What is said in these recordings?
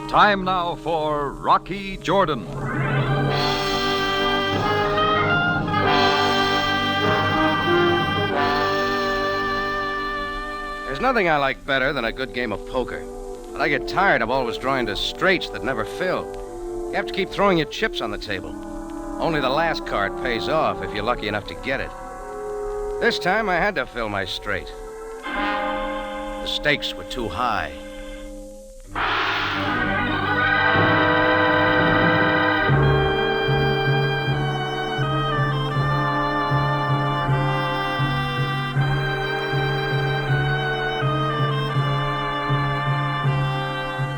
Time now for Rocky Jordan. There's nothing I like better than a good game of poker. But I get tired of always drawing to straights that never fill. You have to keep throwing your chips on the table. Only the last card pays off if you're lucky enough to get it. This time I had to fill my straight. The stakes were too high.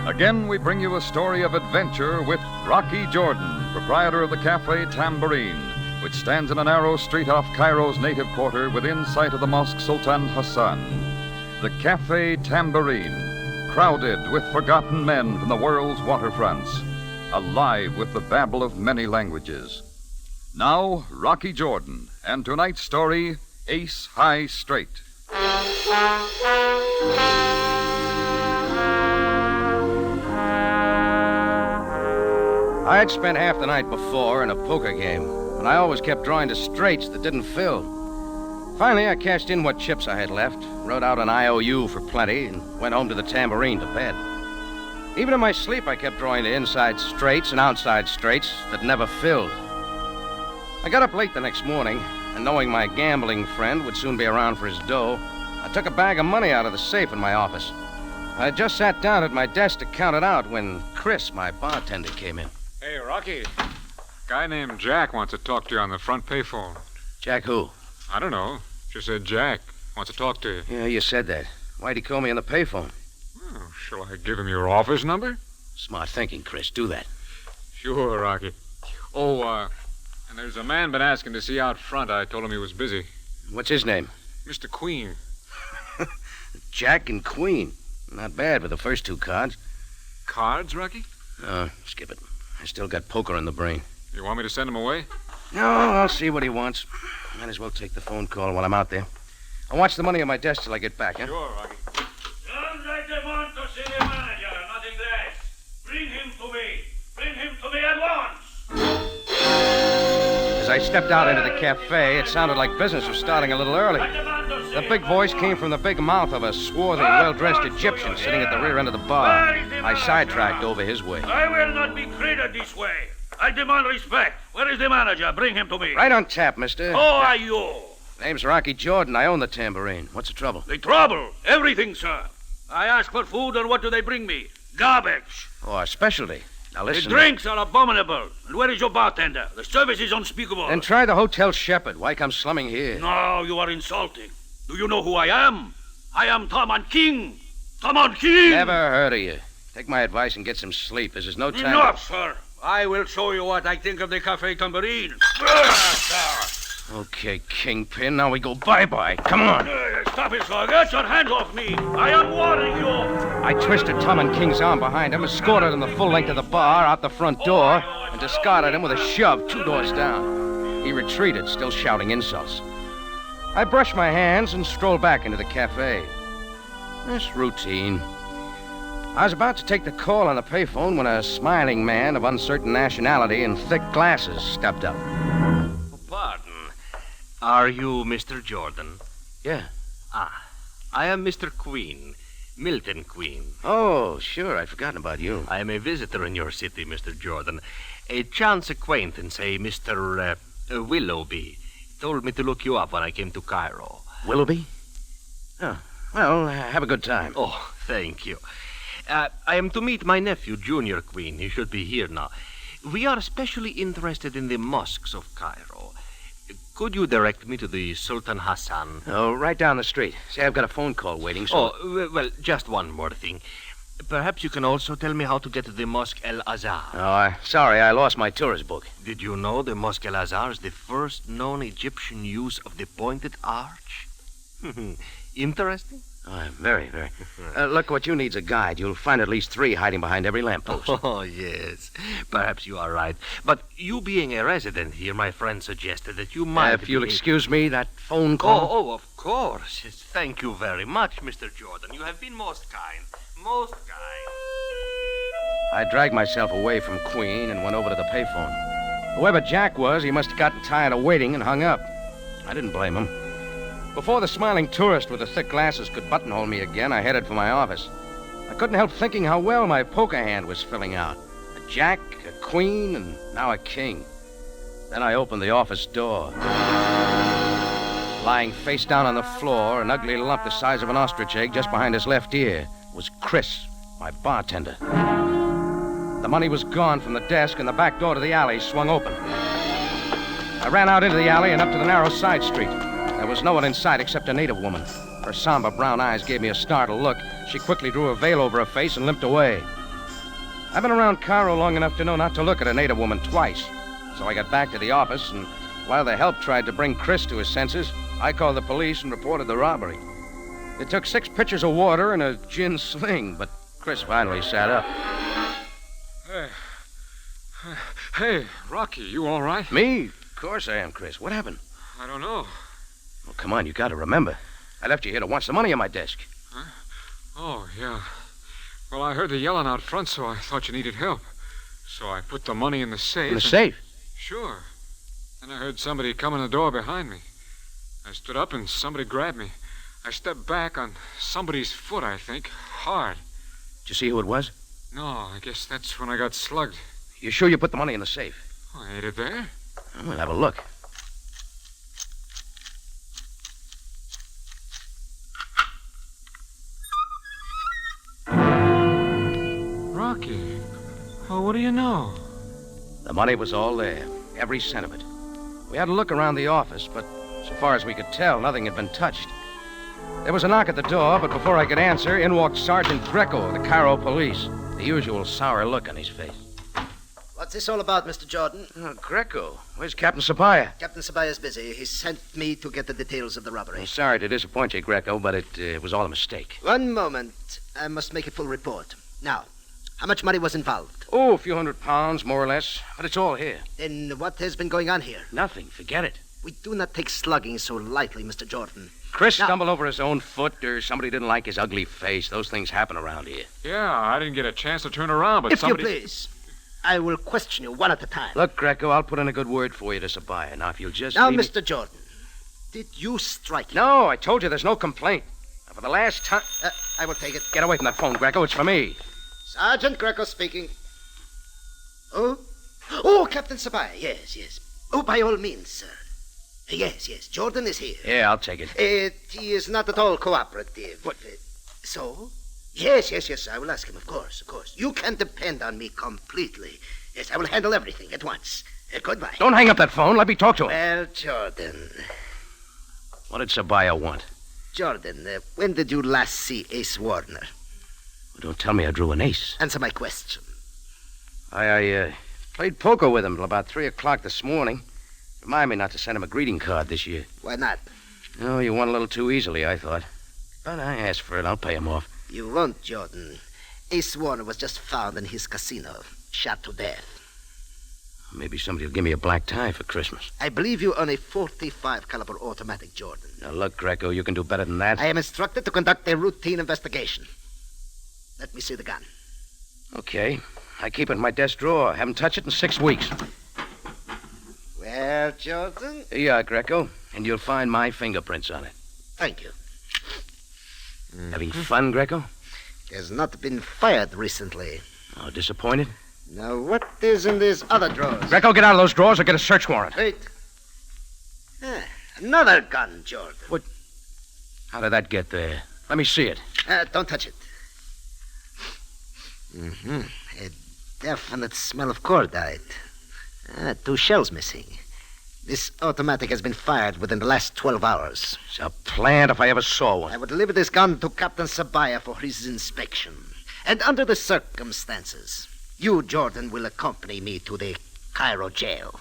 Again, we bring you a story of adventure with Rocky Jordan, proprietor of the Cafe Tambourine, which stands in a narrow street off Cairo's native quarter within sight of the Mosque Sultan Hassan. The Cafe Tambourine, crowded with forgotten men from the world's waterfronts, alive with the babble of many languages. Now, Rocky Jordan, and tonight's story, Ace High Straight. I had spent half the night before in a poker game, and I always kept drawing to straights that didn't fill. Finally, I cashed in what chips I had left, wrote out an IOU for plenty, and went home to the Tambourine to bed. Even in my sleep, I kept drawing to inside straights and outside straights that never filled. I got up late the next morning, and knowing my gambling friend would soon be around for his dough, I took a bag of money out of the safe in my office. I had just sat down at my desk to count it out when Chris, my bartender, came in. Hey, Rocky. Guy named Jack wants to talk to you on the front payphone. Jack who? I don't know. Just said Jack wants to talk to you. Yeah, you said that. Why'd he call me on the payphone? Oh, shall I give him your office number? Smart thinking, Chris. Do that. Sure, Rocky. Oh, and there's a man been asking to see you out front. I told him he was busy. What's his name? Mr. Queen. Jack and Queen. Not bad with the first two cards. Cards, Rocky? Skip it. I still got poker in the brain. You want me to send him away? No, I'll see what he wants. Might as well take the phone call while I'm out there. I'll watch the money on my desk till I get back, huh? Sure, Rocky. Sounds like they want to see the manager, nothing less. Bring him to me. Bring him to me at once. As I stepped out into the cafe, it sounded like business was starting a little early. The big voice came from the big mouth of a swarthy, well-dressed Egyptian sitting at the rear end of the bar. I sidetracked over his way. I will not be treated this way. I demand respect. Where is the manager? Bring him to me. Right on tap, mister. Who are you? Name's Rocky Jordan. I own the Tambourine. What's the trouble? The trouble. Everything, sir. I ask for food, and what do they bring me? Garbage. Oh, our specialty. Now The listen. drinks are abominable. And where is your bartender? The service is unspeakable. Then try the Hotel Shepherd. Why come slumming here? No, you are insulting. Do you know who I am? I am Tom King. Tom King! Never heard of you. Take my advice and get some sleep. This is no time. Enough, sir. I will show you what I think of the Cafe Tambourine. Okay, Kingpin. Now we go bye-bye. Come on. Stop it, sir. Get your hands off me. I am warning you. I twisted Tom and King's arm behind him, escorted him the full length of the bar, out the front door, and discarded him with a shove 2 doors down. He retreated, still shouting insults. I brushed my hands and strolled back into the cafe. It's routine. I was about to take the call on the payphone when a smiling man of uncertain nationality and thick glasses stepped up. Pardon. Are you Mr. Jordan? Yeah. I am Mr. Queen, Milton Queen. Oh, sure. I'd forgotten about you. I am a visitor in your city, Mr. Jordan. A chance acquaintance, a Mr. Willoughby, told me to look you up when I came to Cairo. Willoughby? Oh, well, have a good time. Oh, thank you. I am to meet my nephew, Junior Queen. He should be here now. We are especially interested in the mosques of Cairo. Could you direct me to the Sultan Hassan? Oh, right down the street. See, I've got a phone call waiting, so... Oh, well, just one more thing. Perhaps you can also tell me how to get to the Mosque El Azhar. Oh, sorry, I lost my tourist book. Did you know the Mosque El Azhar is the first known Egyptian use of the pointed arch? Interesting? Oh, very, very. Look, what you need's a guide. You'll find at least 3 hiding behind every lamppost. Oh, yes. Perhaps you are right. But you being a resident here, my friend suggested that you might... If you'll excuse me, that phone call... Oh, of course. Yes, thank you very much, Mr. Jordan. You have been most kind. Most kind. I dragged myself away from Queen and went over to the payphone. Whoever Jack was, he must have gotten tired of waiting and hung up. I didn't blame him. Before the smiling tourist with the thick glasses could buttonhole me again, I headed for my office. I couldn't help thinking how well my poker hand was filling out. A jack, a queen, and now a king. Then I opened the office door. Lying face down on the floor, an ugly lump the size of an ostrich egg just behind his left ear, was Chris, my bartender. The money was gone from the desk, and the back door to the alley swung open. I ran out into the alley and up to the narrow side street. There was no one in sight except a native woman. Her somber brown eyes gave me a startled look. She quickly drew a veil over her face and limped away. I've been around Cairo long enough to know not to look at a native woman twice. So I got back to the office, and while the help tried to bring Chris to his senses, I called the police and reported the robbery. It took 6 pitchers of water and a gin sling, but Chris finally sat up. Hey, Rocky, you all right? Me? Of course I am, Chris. What happened? I don't know. Well, come on, you got to remember. I left you here to watch the money on my desk. Huh? Oh, yeah. Well, I heard the yelling out front, so I thought you needed help. So I put the money in the safe. In the safe? Sure. Then I heard somebody come in the door behind me. I stood up and somebody grabbed me. I stepped back on somebody's foot, I think. Hard. Did you see who it was? No, I guess that's when I got slugged. You sure you put the money in the safe? Oh, ain't it there? We'll have a look. Rocky. Oh, what do you know? The money was all there. Every cent of it. We had a look around the office, but so far as we could tell, nothing had been touched. There was a knock at the door, but before I could answer, in walked Sergeant Greco of the Cairo police, the usual sour look on his face. What's this all about, Mr. Jordan? Oh, Greco. Where's Captain Sabaya? Captain Sabaya's busy. He sent me to get the details of the robbery. I'm sorry to disappoint you, Greco, but it was all a mistake. One moment. I must make a full report. Now, how much money was involved? Oh, a few £100, more or less. But it's all here. Then what has been going on here? Nothing. Forget it. We do not take slugging so lightly, Mr. Jordan. Chris Now- stumbled over his own foot, or somebody didn't like his ugly face. Those things happen around here. Yeah, I didn't get a chance to turn around, but If somebody... you please, I will question you one at a time. Look, Greco, I'll put in a good word for you to Sabaya. Now, if you'll just Now, leave me- Mr. Jordan, did you strike him? No, I told you there's no complaint. Now, for the last time... I will take it. Get away from that phone, Greco. It's for me. Sergeant Greco speaking. Oh? Oh, Captain Sabaya. Yes, yes. Oh, by all means, sir. Yes, yes. Jordan is here. Yeah, I'll take it. He is not at all cooperative. What? So? Yes, yes, yes. I will ask him, of course, of course. You can depend on me completely. Yes, I will handle everything at once. Goodbye. Don't hang up that phone. Let me talk to him. Well, Jordan. What did Sabaya want? Jordan, when did you last see Ace Warner? Well, don't tell me I drew an ace. Answer my question. I played poker with him till about 3 o'clock this morning. Remind me not to send him a greeting card this year. Why not? Oh, you won a little too easily, I thought. But I asked for it. I'll pay him off. You won't, Jordan. Ace Warner was just found in his casino, shot to death. Maybe somebody will give me a black tie for Christmas. I believe you own a .45 caliber automatic, Jordan. Now, look, Greco, you can do better than that. I am instructed to conduct a routine investigation. Let me see the gun. Okay. I keep it in my desk drawer. Haven't touched it in 6 weeks. Well, Jordan? Here you are, Greco. And you'll find my fingerprints on it. Thank you. Having fun, Greco? Has not been fired recently. Oh, disappointed? Now, what is in these other drawers? Greco, get out of those drawers or get a search warrant. Wait. Another gun, Jordan. How did that get there? Let me see it. Don't touch it. Mm-hmm. A definite smell of cordite. 2 shells missing. This automatic has been fired within the last 12 hours. It's a plant if I ever saw one. I would deliver this gun to Captain Sabaya for his inspection. And under the circumstances, you, Jordan, will accompany me to the Cairo jail.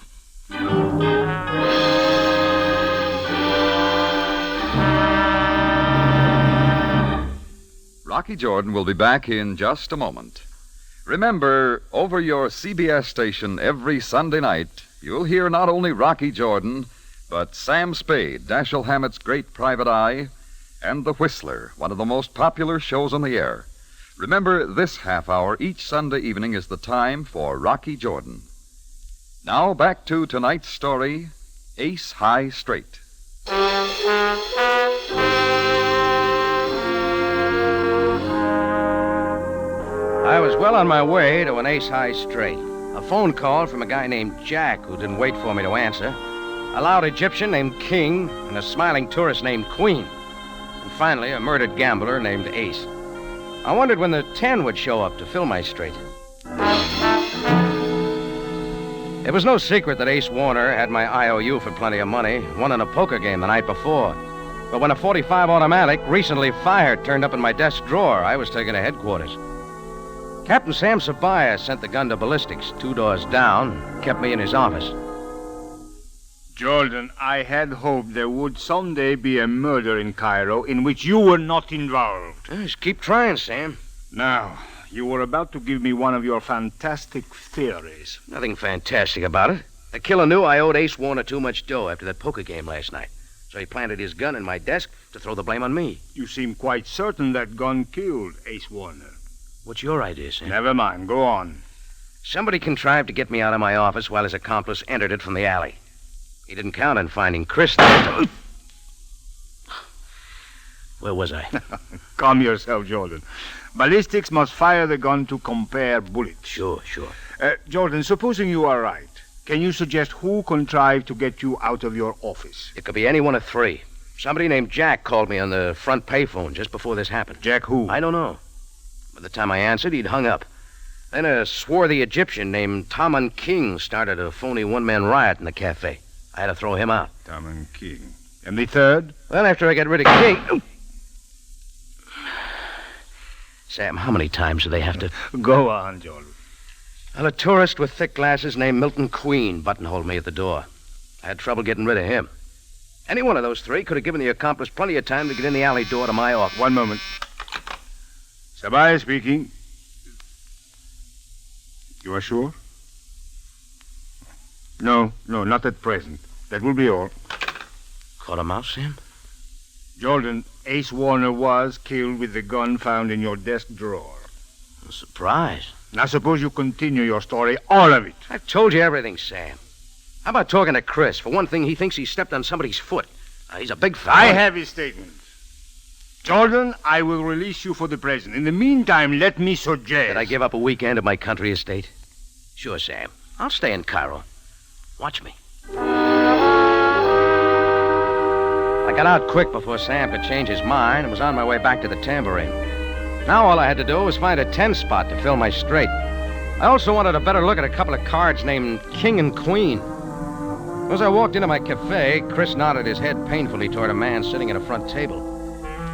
Rocky Jordan will be back in just a moment. Remember, over your CBS station every Sunday night, you'll hear not only Rocky Jordan, but Sam Spade, Dashiell Hammett's great private eye, and The Whistler, one of the most popular shows on the air. Remember, this half hour each Sunday evening is the time for Rocky Jordan. Now back to tonight's story, Ace High Straight. I was well on my way to an Ace High Straight. A phone call from a guy named Jack who didn't wait for me to answer. A loud Egyptian named King and a smiling tourist named Queen. And finally, a murdered gambler named Ace. I wondered when the 10 would show up to fill my straight. It was no secret that Ace Warner had my IOU for plenty of money, won in a poker game the night before. But when a .45 automatic, recently fired, turned up in my desk drawer, I was taken to headquarters. Captain Sam Sabaya sent the gun to ballistics 2 doors down, kept me in his office. Jordan, I had hoped there would someday be a murder in Cairo in which you were not involved. Just keep trying, Sam. Now, you were about to give me one of your fantastic theories. Nothing fantastic about it. The killer knew I owed Ace Warner too much dough after that poker game last night. So he planted his gun in my desk to throw the blame on me. You seem quite certain that gun killed Ace Warner. What's your idea, Sam? Never mind, go on. Somebody contrived to get me out of my office while his accomplice entered it from the alley. He didn't count on finding Chris there. Where was I? Calm yourself, Jordan. Ballistics must fire the gun to compare bullets. Sure. Jordan, supposing you are right, can you suggest who contrived to get you out of your office? It could be any one of 3. Somebody named Jack called me on the front payphone just before this happened. Jack who? I don't know. By the time I answered, he'd hung up. Then a swarthy Egyptian named Taman King started a phony one-man riot in the cafe. I had to throw him out. Taman King. And the third? Well, after I got rid of King... Sam, how many times do they have to... Go on, Jordan. Well, a tourist with thick glasses named Milton Queen buttonholed me at the door. I had trouble getting rid of him. Any one of those 3 could have given the accomplice plenty of time to get in the alley door to my office. One moment. Sabaya speaking. You are sure? No, not at present. That will be all. Caught him out, Sam? Jordan, Ace Warner was killed with the gun found in your desk drawer. A surprise. Now suppose you continue your story, all of it. I've told you everything, Sam. How about talking to Chris? For one thing, he thinks he stepped on somebody's foot. He's a big fella. I have his statement. Jordan, I will release you for the present. In the meantime, let me suggest... Did I give up a weekend at my country estate? Sure, Sam. I'll stay in Cairo. Watch me. I got out quick before Sam could change his mind and was on my way back to the Tambourine. Now all I had to do was find a 10 spot to fill my straight. I also wanted a better look at a couple of cards named King and Queen. As I walked into my cafe, Chris nodded his head painfully toward a man sitting at a front table.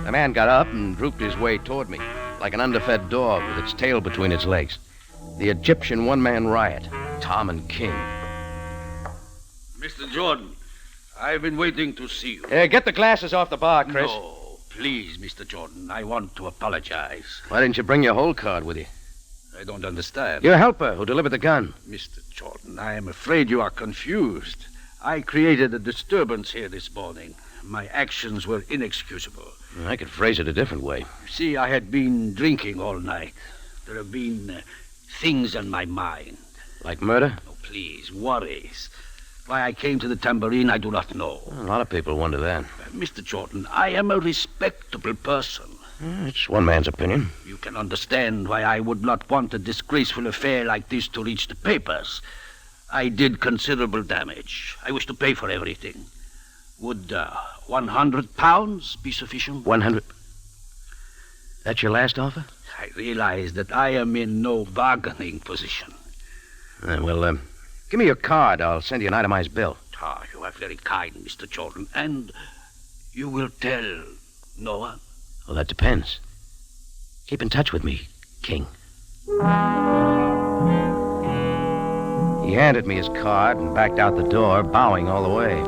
The man got up and drooped his way toward me, like an underfed dog with its tail between its legs. The Egyptian one-man riot, Taman King. Mr. Jordan, I've been waiting to see you. Get the glasses off the bar, Chris. No, please, Mr. Jordan, I want to apologize. Why didn't you bring your whole card with you? I don't understand. Your helper who delivered the gun. Mr. Jordan, I am afraid you are confused. I created a disturbance here this morning. My actions were inexcusable. I could phrase it a different way. You see, I had been drinking all night. There have been things on my mind. Like murder? Oh, please, worries. Why I came to the Tambourine, I do not know. A lot of people wonder that. Mr. Jordan, I am a respectable person. It's one man's opinion. You can understand why I would not want a disgraceful affair like this to reach the papers. I did considerable damage. I wish to pay for everything. Would £100 be sufficient? 100. That's your last offer? I realize that I am in no bargaining position. Well, give me your card. I'll send you an itemized bill. You are very kind, Mr. Jordan. And you will tell no one? Well, that depends. Keep in touch with me, King. He handed me his card and backed out the door, bowing all the way.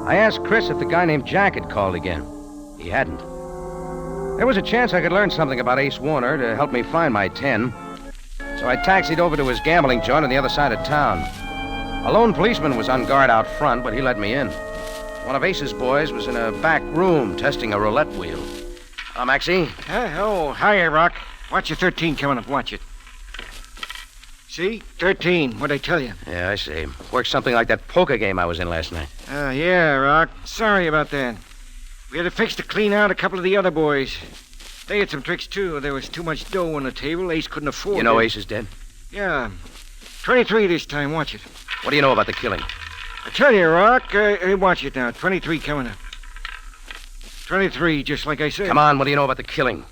I asked Chris if the guy named Jack had called again. He hadn't. There was a chance I could learn something about Ace Warner to help me find my 10. So I taxied over to his gambling joint on the other side of town. A lone policeman was on guard out front, but he let me in. One of Ace's boys was in a back room testing a roulette wheel. Maxie? Hi, Rock. Watch your 13 coming up. Watch it. See? 13. What'd I tell you? Yeah, I see. Works something like that poker game I was in last night. Yeah, Rock. Sorry about that. We had to fix to clean out a couple of the other boys. They had some tricks, too. There was too much dough on the table. Ace couldn't afford it. You know Ace is dead? Yeah. 23 this time. Watch it. What do you know about the killing? I tell you, Rock. Watch it now. 23 coming up. 23, just like I said. Come on, what do you know about the killing?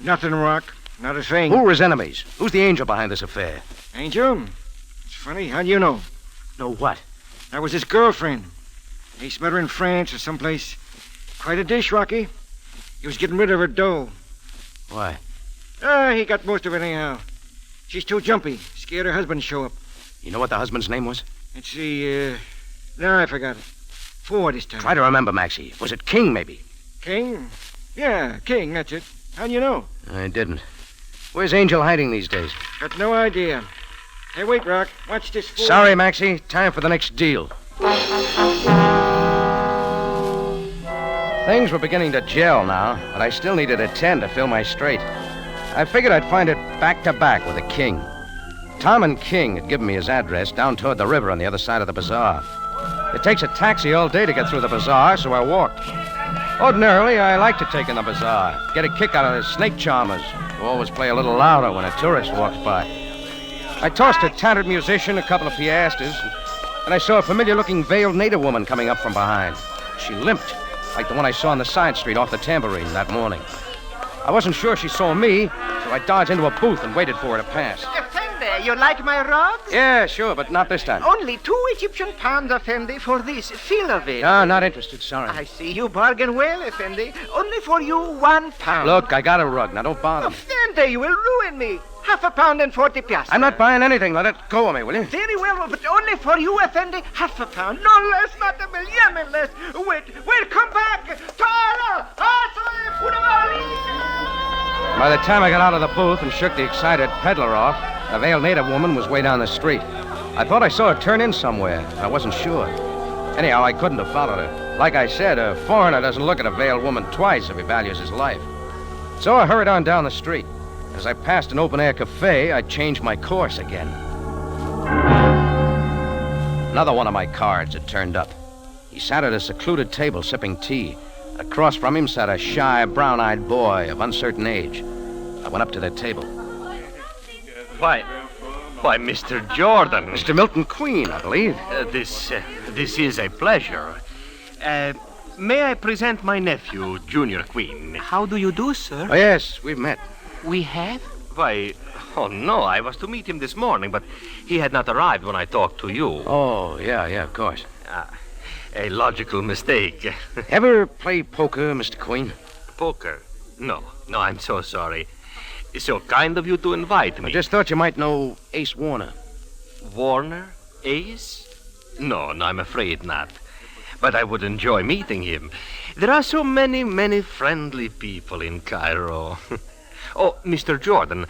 Nothing, Rock. Not a thing. Who were his enemies? Who's the angel behind this affair? Angel? It's funny. How do you know? Know what? That was his girlfriend. Ace met her in France or someplace. Quite a dish, Rocky. He was getting rid of her dough. Why? He got most of it anyhow. She's too jumpy. Scared her husband show up. You know what the husband's name was? Let's see, no, I forgot it. 4 this time. Try to remember, Maxie. Was it King, maybe? King? Yeah, King, that's it. How do you know? I didn't. Where's Angel hiding these days? Got no idea. Hey, wait, Rock. Watch this 4. Sorry, Maxie. Time for the next deal. Things were beginning to gel now, but I still needed a 10 to fill my straight. I figured I'd find it back to back with a King. Tom and King had given me his address down toward the river on the other side of the bazaar. It takes a taxi all day to get through the bazaar, so I walked. Ordinarily, I like to take in the bazaar, get a kick out of the snake charmers, who always play a little louder when a tourist walks by. I tossed a tattered musician a couple of piastres, and I saw a familiar-looking veiled native woman coming up from behind. She limped, like the one I saw on the side street off the Tambourine that morning. I wasn't sure she saw me, so I dodged into a booth and waited for her to pass. Effendi, you like my rugs? Yeah, sure, but not this time. Only 2 Egyptian pounds, Effendi, for this. Feel of it. No, not interested, sorry. I see you bargain well, Effendi. Only for you 1 pound. Look, I got a rug. Now, don't bother me. Effendi, you will ruin me. Half a pound and 40 piastres. I'm not buying anything. Let it go of me, will you? Very well, but only for you, Effendi. Half a pound. No less, not a million less. Wait, come back. Tara! By the time I got out of the booth and shook the excited peddler off, the veiled native woman was way down the street. I thought I saw her turn in somewhere. I wasn't sure. Anyhow, I couldn't have followed her. Like I said, a foreigner doesn't look at a veiled woman twice if he values his life. So I hurried on down the street. As I passed an open-air cafe, I changed my course again. Another one of my cards had turned up. He sat at a secluded table sipping tea. Across from him sat a shy, brown-eyed boy of uncertain age. I went up to their table. Why, Mr. Jordan. Mr. Milton Queen, I believe. This is a pleasure. May I present my nephew, Junior Queen? How do you do, sir? Oh, yes, we've met. We have? Why, oh no, I was to meet him this morning, but he had not arrived when I talked to you. Oh, yeah, of course. A logical mistake. Ever play poker, Mr. Queen? Poker? No, I'm so sorry. So kind of you to invite me. I just thought you might know Ace Warner. Warner? Ace? No, I'm afraid not. But I would enjoy meeting him. There are so many friendly people in Cairo. Oh, Mr. Jordan,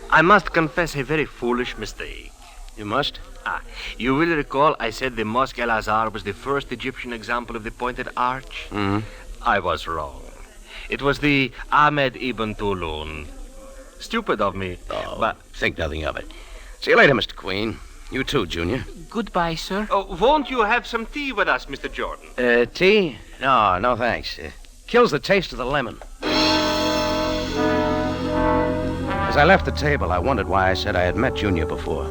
I must confess a very foolish mistake. You must? You will recall I said the Mosque El Azhar was the first Egyptian example of the pointed arch? Mm-hmm. I was wrong. It was the Ahmed Ibn Tulun. Stupid of me, but... Think nothing of it. See you later, Mr. Queen. You too, Junior. Goodbye, sir. Oh, won't you have some tea with us, Mr. Jordan? Tea? No thanks. Kills the taste of the lemon. As I left the table, I wondered why I said I had met Junior before.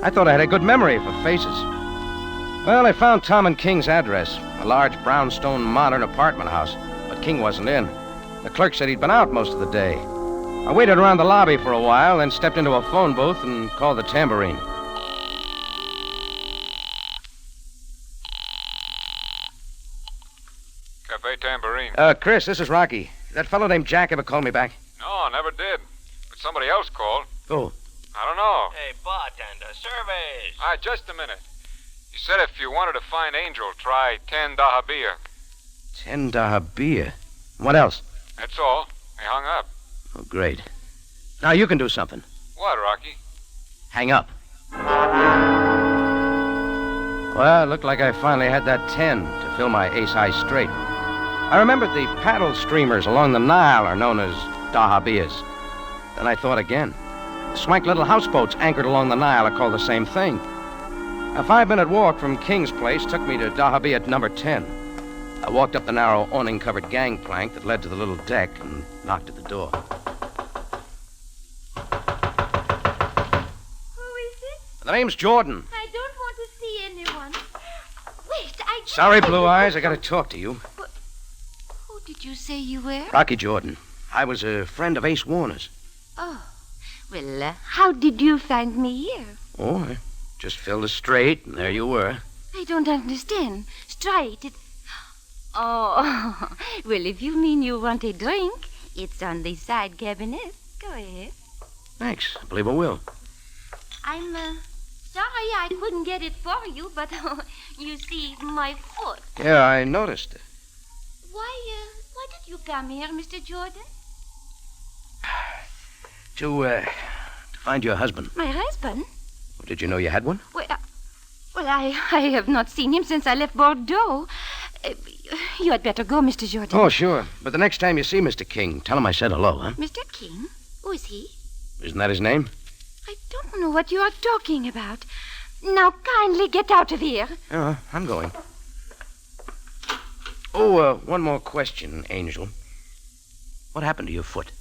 I thought I had a good memory for faces. Well, I found Tom and King's address, a large brownstone modern apartment house, but King wasn't in. The clerk said he'd been out most of the day. I waited around the lobby for a while, then stepped into a phone booth and called the Tambourine. Cafe Tambourine. Chris, this is Rocky. Did that fellow named Jack ever call me back? No, never did. But somebody else called. Who? I don't know. Hey, bartender, service. All right, just a minute. You said if you wanted to find Angel, try 10 dahabiyah. 10 dahabiyah. What else? That's all. He hung up. Oh, great. Now you can do something. What, Rocky? Hang up. Well, it looked like I finally had that 10 to fill my ace high straight. I remembered the paddle streamers along the Nile are known as dahabiyahs. Then I thought again. Swank little houseboats anchored along the Nile are called the same thing. A 5-minute walk from King's Place took me to Dahabi at number 10. I walked up the narrow awning-covered gangplank that led to the little deck and knocked at the door. Who is it? The name's Jordan. I don't want to see anyone. Wait, I... Sorry, Blue Eyes. I gotta talk to you. Who did you say you were? Rocky Jordan. I was a friend of Ace Warner's. Oh. Well, how did you find me here? Oh, I just filled a straight, and there you were. I don't understand. Straight. Oh, well, if you mean you want a drink, it's on the side cabinet. Go ahead. Thanks. I believe I will. I'm sorry I couldn't get it for you, but you see, my foot. Yeah, I noticed it. Why did you come here, Mr. Jordan? To find your husband. My husband? Did you know you had one? Well, I have not seen him since I left Bordeaux. You had better go, Mr. Jordan. Oh, sure. But the next time you see Mr. King, tell him I said hello, huh? Mr. King? Who is he? Isn't that his name? I don't know what you are talking about. Now, kindly get out of here. Yeah, I'm going. Oh, one more question, Angel. What happened to your foot?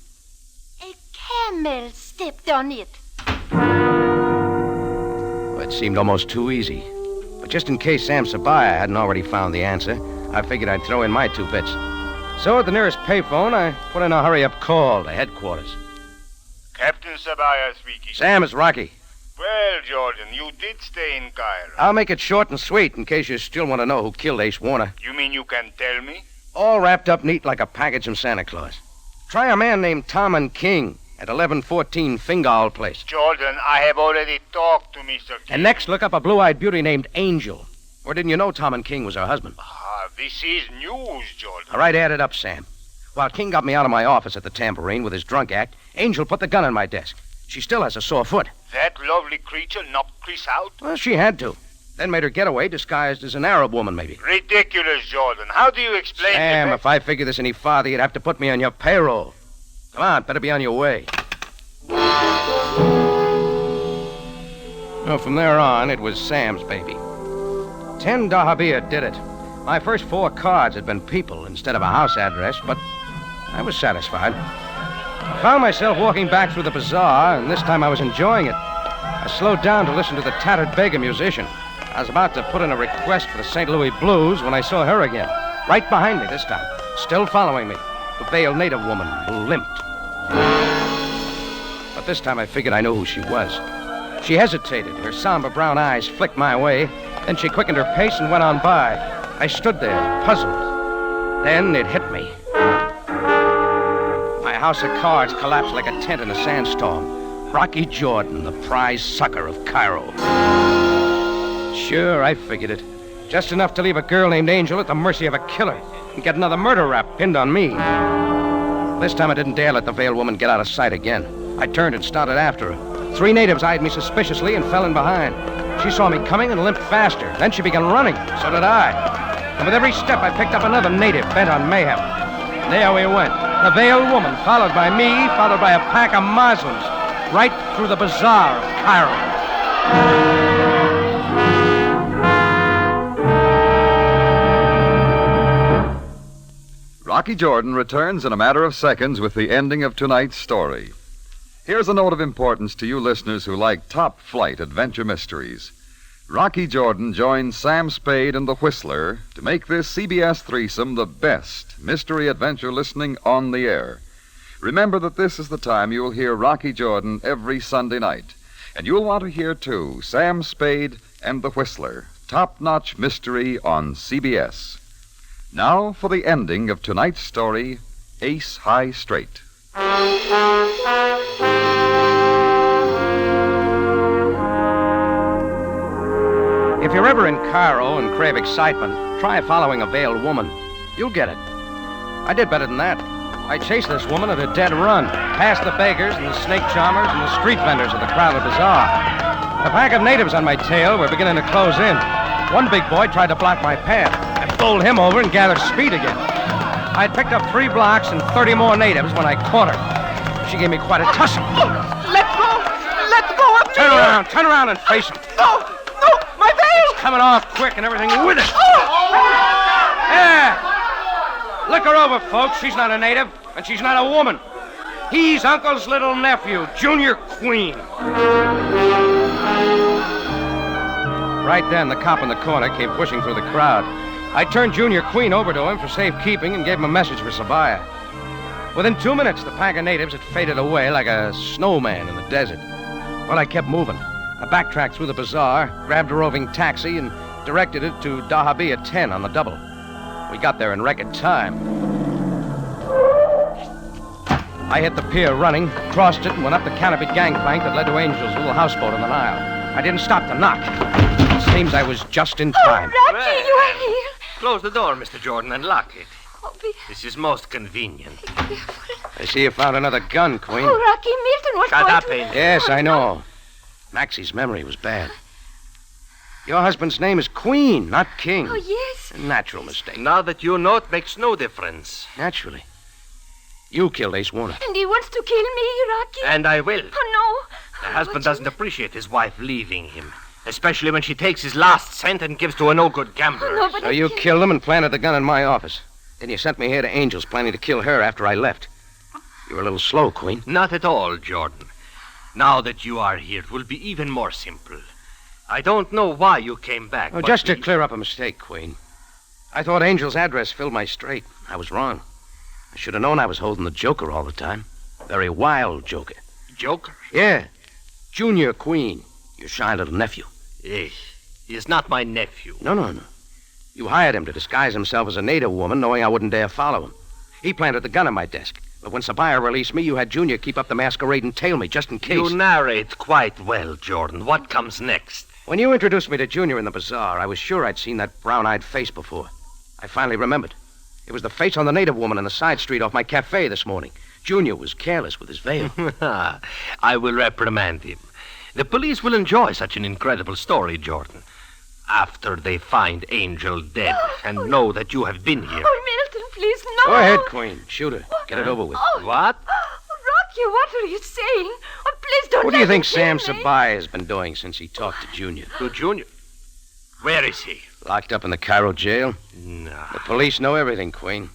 A camel stepped on it. Well, it seemed almost too easy. But just in case Sam Sabaya hadn't already found the answer, I figured I'd throw in my 2 bits. So at the nearest payphone, I put in a hurry-up call to headquarters. Captain Sabaya speaking. Sam, it's Rocky. Well, Jordan, you did stay in Cairo. I'll make it short and sweet in case you still want to know who killed Ace Warner. You mean you can tell me? All wrapped up neat like a package from Santa Claus. Try a man named Tom King at 1114 Fingal Place. Jordan, I have already talked to Mr. King. And next, look up a blue-eyed beauty named Angel. Or didn't you know Tom King was her husband? This is news, Jordan. All right, add it up, Sam. While King got me out of my office at the Tambourine with his drunk act, Angel put the gun on my desk. She still has a sore foot. That lovely creature knocked Chris out? Well, she had to. Then made her getaway disguised as an Arab woman, maybe. Ridiculous, Jordan. How do you explain Sam, the if I figure this any farther, you'd have to put me on your payroll. Come on, better be on your way. Well, from there on, it was Sam's baby. 10 Dahabia did it. My first 4 cards had been people instead of a house address, but I was satisfied. I found myself walking back through the bazaar, and this time I was enjoying it. I slowed down to listen to the tattered beggar musician. I was about to put in a request for the St. Louis Blues when I saw her again, right behind me this time, still following me, the veiled native woman who limped. But this time I figured I knew who she was. She hesitated. Her somber brown eyes flicked my way. Then she quickened her pace and went on by. I stood there, puzzled. Then it hit me. My house of cards collapsed like a tent in a sandstorm. Rocky Jordan, the prize sucker of Cairo. Sure, I figured it. Just enough to leave a girl named Angel at the mercy of a killer and get another murder rap pinned on me. This time I didn't dare let the veiled woman get out of sight again. I turned and started after her. 3 natives eyed me suspiciously and fell in behind. She saw me coming and limped faster. Then she began running. So did I. And with every step, I picked up another native bent on mayhem. And there we went. The veiled woman, followed by me, followed by a pack of Muslims, right through the bazaar of Cairo. Rocky Jordan returns in a matter of seconds with the ending of tonight's story. Here's a note of importance to you listeners who like top-flight adventure mysteries. Rocky Jordan joins Sam Spade and the Whistler to make this CBS threesome the best mystery adventure listening on the air. Remember that this is the time you will hear Rocky Jordan every Sunday night. And you'll want to hear, too, Sam Spade and the Whistler, top-notch mystery on CBS. Now for the ending of tonight's story, Ace High Straight. If you're ever in Cairo and crave excitement, try following a veiled woman. You'll get it. I did better than that. I chased this woman at a dead run, past the beggars and the snake charmers and the street vendors of the crowded bazaar. A pack of natives on my tail were beginning to close in. One big boy tried to block my path. I bowled him over and gathered speed again. I'd picked up 3 blocks and 30 more natives when I caught her. She gave me quite a tussle. Let go! Let go of me! Turn around and face it. No! No! My veil! It's coming off quick and everything with it. Oh! Yeah! Look her over, folks. She's not a native, and she's not a woman. He's Uncle's little nephew, Junior Queen. Right then, the cop in the corner came pushing through the crowd. I turned Junior Queen over to him for safekeeping and gave him a message for Sabaya. Within 2 minutes, the pack of natives had faded away like a snowman in the desert. But I kept moving. I backtracked through the bazaar, grabbed a roving taxi, and directed it to Dahabi at 10 on the double. We got there in record time. I hit the pier running, crossed it, and went up the canopied gangplank that led to Angel's little houseboat on the Nile. I didn't stop to knock. It seems I was just in time. Oh, Rocky, you are here. Close the door, Mr. Jordan, and lock it. Oh, This is most convenient. I see you found another gun, Queen. Oh, Rocky, Milton was Shut going up, to... Angel. Yes, I know. Maxie's memory was bad. Your husband's name is Queen, not King. Oh, yes. A natural mistake. Now that you know, it makes no difference. Naturally. You killed Ace Warner. And he wants to kill me, Rocky. And I will. Oh, The husband doesn't appreciate his wife leaving him, especially when she takes his last cent and gives to a no-good gambler. no. No, but So you killed him and planted the gun in my office. Then you sent me here to Angel's, planning to kill her after I left. You were a little slow, Queen. Not at all, Jordan. Now that you are here, it will be even more simple. I don't know why you came back. Oh, but just to we- clear up a mistake, Queen. I thought Angel's address filled my straight. I was wrong. I should have known I was holding the Joker all the time. Very wild Joker. Joker? Yeah. Junior Queen. Your shy little nephew. Yes. He is not my nephew. No. You hired him to disguise himself as a native woman, knowing I wouldn't dare follow him. He planted the gun on my desk. But when Sabaya released me, you had Junior keep up the masquerade and tail me, just in case. You narrate quite well, Jordan. What comes next? When you introduced me to Junior in the bazaar, I was sure I'd seen that brown-eyed face before. I finally remembered. It was the face on the native woman in the side street off my cafe this morning. Junior was careless with his veil. I will reprimand him. The police will enjoy such an incredible story, Jordan. After they find Angel dead and know that you have been here. Oh, Milton, please, no. Go ahead, Queen. Shoot her. Get it over with. Oh. What? Rocky, what are you saying? Oh, please don't What do you let think him Sam kill me. Sabaya has been doing since he talked to Junior? To Junior? Where is he? Locked up in the Cairo jail. No. The police know everything, Queen.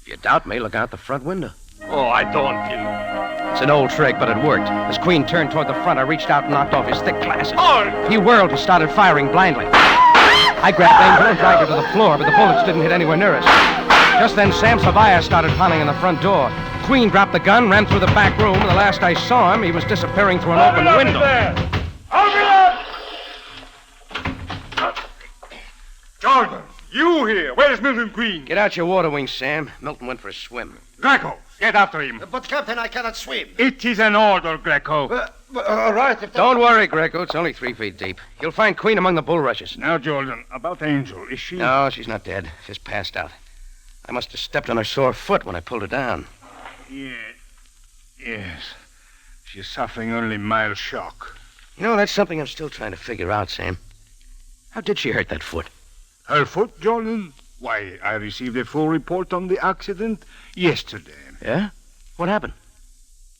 If you doubt me, look out the front window. Oh, I don't. It's an old trick, but it worked. As Queen turned toward the front, I reached out and knocked off his thick glasses. He whirled and started firing blindly. I grabbed Angel and dragged her to the floor, but the bullets didn't hit anywhere near us. Just then, Sam Sabaya started pounding on the front door. Queen dropped the gun, ran through the back room, and the last I saw him, he was disappearing through an open window. Jordan, you here. Where's Milton Queen? Get out your water wings, Sam. Milton went for a swim. Greco, get after him. But, Captain, I cannot swim. It is an order, Greco. All right. If Don't worry, Greco. It's only 3 feet deep. You'll find Queen among the bulrushes. Now, Jordan, about Angel. Is she... No, she's not dead. She's passed out. I must have stepped on her sore foot when I pulled her down. Yes. She's suffering only mild shock. You know, that's something I'm still trying to figure out, Sam. How did she hurt that foot? Her foot, Jordan? Why, I received a full report on the accident yesterday. Yeah? What happened?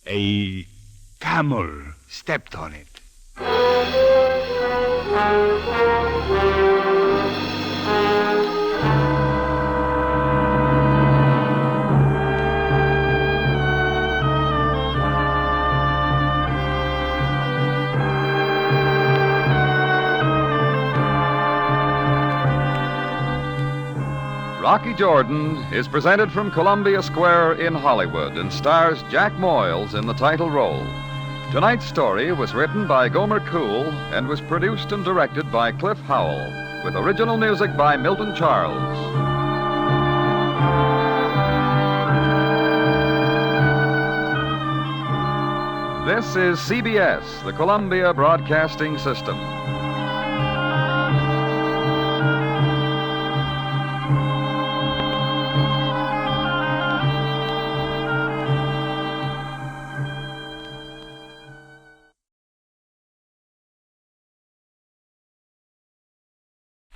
A camel stepped on it. Rocky Jordan is presented from Columbia Square in Hollywood and stars Jack Moyles in the title role. Tonight's story was written by Gomer Cool and was produced and directed by Cliff Howell, with original music by Milton Charles. This is CBS, the Columbia Broadcasting System.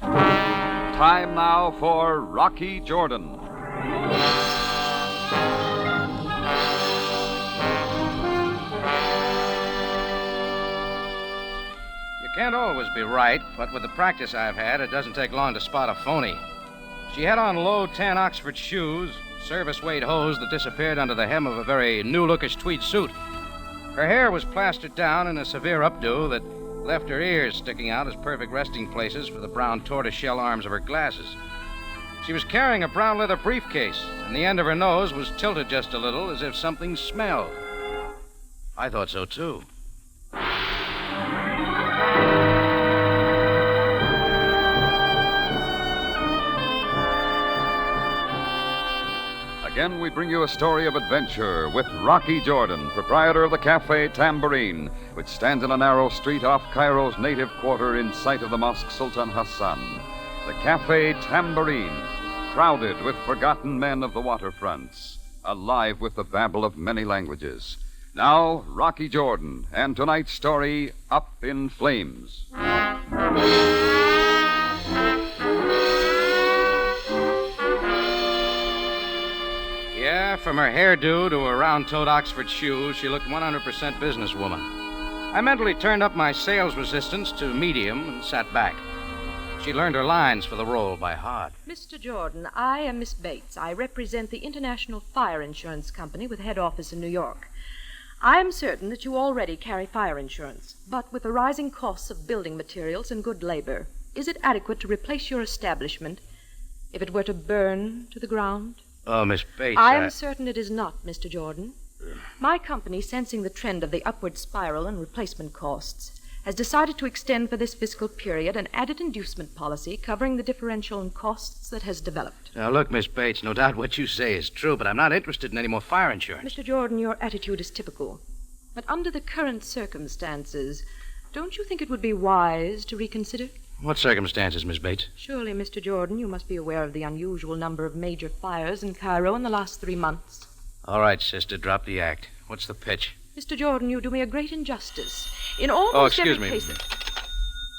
Time now for Rocky Jordan. can't always be right, but with the practice I've had, it doesn't take long to spot a phony. She had on low tan Oxford shoes, service-weight hose that disappeared under the hem of a very new-lookish tweed suit. Her hair was plastered down in a severe updo that left her ears sticking out as perfect resting places for the brown tortoiseshell arms of her glasses. She was carrying a brown leather briefcase, and the end of her nose was tilted just a little as if something smelled. I thought so, too. Again, we bring you a story of adventure with Rocky Jordan, proprietor of the Cafe Tambourine, which stands in a narrow street off Cairo's native quarter in sight of the Mosque Sultan Hassan. The Cafe Tambourine, crowded with forgotten men of the waterfronts, alive with the babble of many languages. Now, Rocky Jordan, and tonight's story, Up in Flames. Yeah, from her hairdo to her round-toed Oxford shoes, she looked 100% businesswoman. I mentally turned up my sales resistance to medium and sat back. She learned her lines for the role by heart. Mr. Jordan, I am Miss Bates. I represent the International Fire Insurance Company with head office in New York. I am certain that you already carry fire insurance, but with the rising costs of building materials and good labor, is it adequate to replace your establishment if it were to burn to the ground? Oh, Miss Bates, I am certain it is not, Mr. Jordan. My company, sensing the trend of the upward spiral in replacement costs, has decided to extend for this fiscal period an added inducement policy covering the differential in costs that has developed. Now, look, Miss Bates, no doubt what you say is true, but I'm not interested in any more fire insurance. Mr. Jordan, your attitude is typical. But under the current circumstances, don't you think it would be wise to reconsider? What circumstances, Miss Bates? Surely, Mr. Jordan, you must be aware of the unusual number of major fires in Cairo in the last 3 months. All right, sister, drop the act. What's the pitch? Mr. Jordan, you do me a great injustice. In almost Oh, excuse every me. case...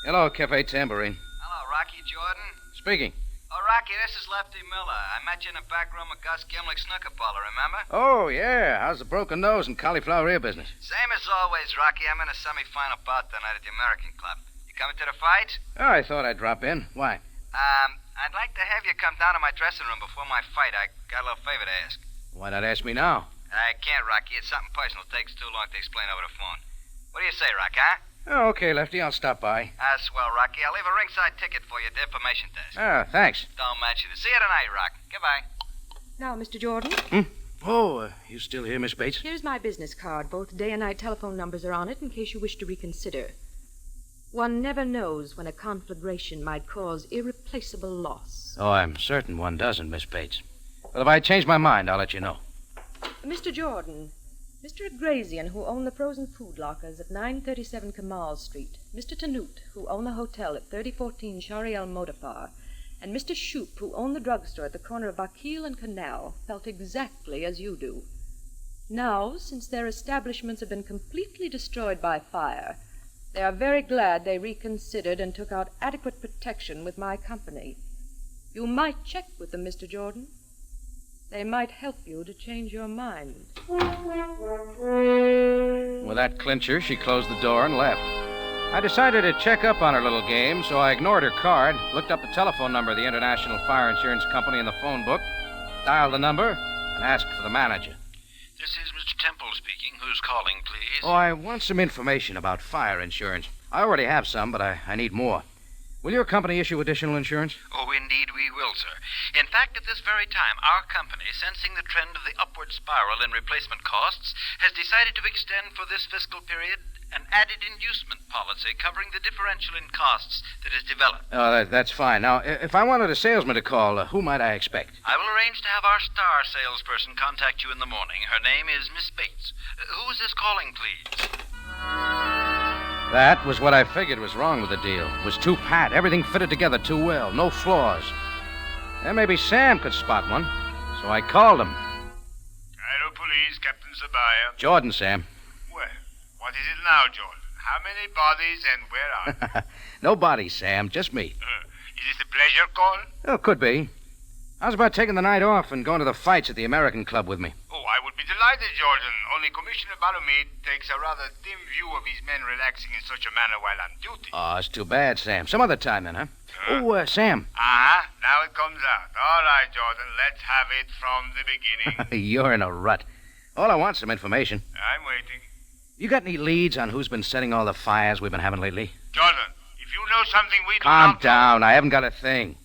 Hello, Cafe Tambourine. Hello, Rocky Jordan. Speaking. Oh, Rocky, this is Lefty Miller. I met you in the back room of Gus Gimlick's snooker parlor, remember? Oh, yeah. How's the broken nose and cauliflower ear business? Same as always, Rocky. I'm in a semi-final bout tonight at the American Club. You coming to the fight? Oh, I thought I'd drop in. Why? I'd like to have you come down to my dressing room before my fight. I got a little favor to ask. Why not ask me now? I can't, Rocky. It's something personal. It takes too long to explain over the phone. What do you say, Rocky, huh? Oh, okay, Lefty. I'll stop by. Swell, Rocky. I'll leave a ringside ticket for you at the information desk. Ah, thanks. Don't mention it. See you tonight, Rock. Goodbye. Now, Mr. Jordan, Oh, you still here, Miss Bates? here's my business card. Both day and night telephone numbers are on it in case you wish to reconsider. One never knows when a conflagration might cause irreplaceable loss. Oh, I'm certain one doesn't, Miss Bates. Well, if I change my mind, I'll let you know. Mr. Jordan, Mr. Agrazian, who owned the frozen food lockers at 937 Kamal Street, Mr. Tanut, who owned the hotel at 3014 Shari El Modafar, and Mr. Shoop, who owned the drugstore at the corner of Vakil and Canal, felt exactly as you do. Now, since their establishments have been completely destroyed by fire, they are very glad they reconsidered and took out adequate protection with my company. You might check with them, Mr. Jordan. They might help you to change your mind. With that clincher, she closed the door and left. I decided to check up on her little game, so I ignored her card, looked up the telephone number of the International Fire Insurance Company in the phone book, dialed the number, and asked for the manager. This is Mr. Temple speaking. Who's calling, please? Oh, I want some information about fire insurance. I already have some, but I need more. Will your company issue additional insurance? Oh, indeed we will, sir. In fact, at this very time, our company, sensing the trend of the upward spiral in replacement costs, has decided to extend for this fiscal period an added inducement policy covering the differential in costs that has developed. Oh, that's fine. Now, if I wanted a salesman to call, who might I expect? I will arrange to have our star salesperson contact you in the morning. Her name is Miss Bates. Who is this calling, please? That was what I figured was wrong with the deal. It was too pat. Everything fitted together too well. No flaws. And maybe Sam could spot one. So I called him. Cairo Police, Captain Sabaya. Jordan, Sam. Well, what is it now, Jordan? How many bodies and where are they? No bodies, Sam. Just me. Is this a pleasure call? Oh, could be. How's about taking the night off and going to the fights at the American Club with me? Oh, I would be delighted, Jordan. Only Commissioner Ballowmead takes a rather dim view of his men relaxing in such a manner while on duty. Oh, it's too bad, Sam. Some other time then, huh? Oh, Sam. Now it comes out. All right, Jordan, let's have it from the beginning. You're in a rut. All I want's some information. I'm waiting. You got any leads on who's been setting all the fires we've been having lately? Jordan, if you know something we do Calm not... down. I haven't got a thing.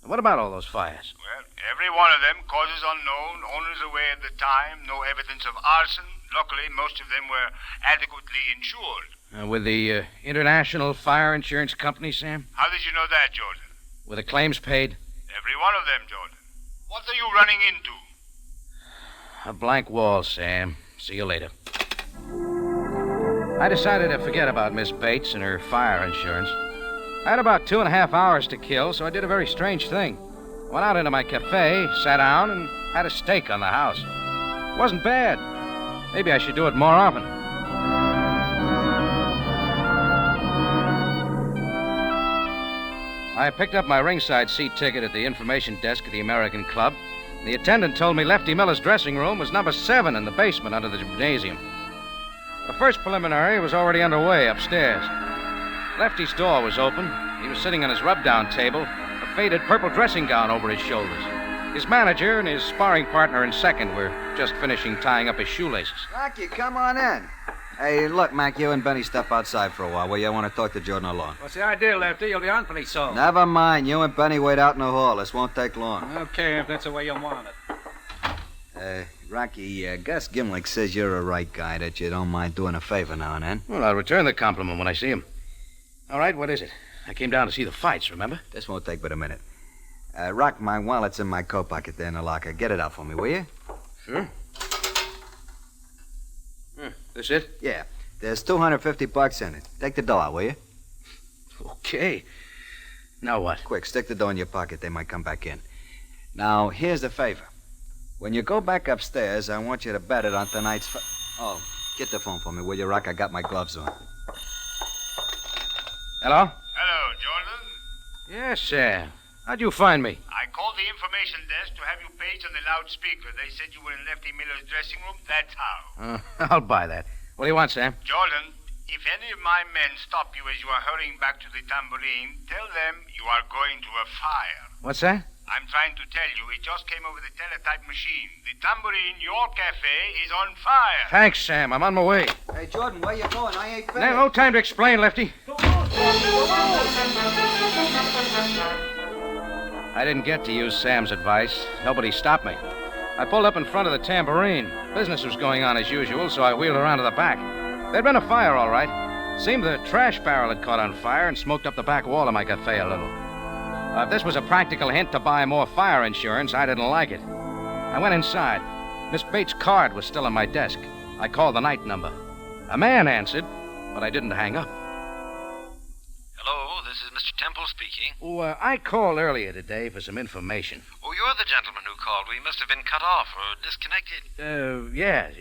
What about all those fires? Well, every one of them, causes unknown, owners away at the time, no evidence of arson. Luckily, most of them were adequately insured. With the International Fire Insurance Company, Sam? How did you know that, Jordan? Were the claims paid? Every one of them, Jordan. What are you running into? A blank wall, Sam. See you later. I decided to forget about Miss Bates and her fire insurance. I had about 2.5 hours to kill, so I did a very strange thing. Went out into my cafe, sat down, and had a steak on the house. It wasn't bad. Maybe I should do it more often. I picked up my ringside seat ticket at the information desk of the American Club. The attendant told me Lefty Miller's dressing room was number 7 in the basement under the gymnasium. The first preliminary was already underway upstairs. Lefty's door was open. He was sitting on his rub-down table, a faded purple dressing gown over his shoulders. His manager and his sparring partner in second were just finishing tying up his shoelaces. Rocky, come on in. Hey, look, Mac, you and Benny step outside for a while, will you? I want to talk to Jordan alone. What's the idea, Lefty? You'll be on pretty soon. Never mind. You and Benny wait out in the hall. This won't take long. Okay, if that's the way you want it. Rocky, Gus Gimlick says you're a right guy, that you don't mind doing a favor now and then. Well, I'll return the compliment when I see him. All right, what is it? I came down to see the fights, remember? This won't take but a minute. Rock, my wallet's in my coat pocket there in the locker. Get it out for me, will you? Sure. This it? Yeah. There's $250 in it. Take the dough out, will you? Okay. Now what? Quick, stick the dough in your pocket. They might come back in. Now, here's the favor. When you go back upstairs, I want you to bet it on tonight's... Oh, get the phone for me, will you, Rock? I got my gloves on. Hello? Hello, Jordan. Yes, Sam. How'd you find me? I called the information desk to have you paged on the loudspeaker. They said you were in Lefty Miller's dressing room. That's how. I'll buy that. What do you want, Sam? Jordan, if any of my men stop you as you are hurrying back to the tambourine, tell them you are going to a fire. What's that? I'm trying to tell you, it just came over the teletype machine. The tambourine, your cafe, is on fire. Thanks, Sam. I'm on my way. Hey, Jordan, where you going? I ain't finished. No time to explain, Lefty. I didn't get to use Sam's advice. Nobody stopped me. I pulled up in front of the tambourine. Business was going on as usual, so I wheeled around to the back. There'd been a fire, all right. Seemed the trash barrel had caught on fire and smoked up the back wall of my cafe a little. If this was a practical hint to buy more fire insurance, I didn't like it. I went inside. Miss Bates' card was still on my desk. I called the night number. A man answered, but I didn't hang up. Hello, this is Mr. Temple speaking. Oh, I called earlier today for some information. Oh, you're the gentleman who called. We must have been cut off or disconnected. Yes.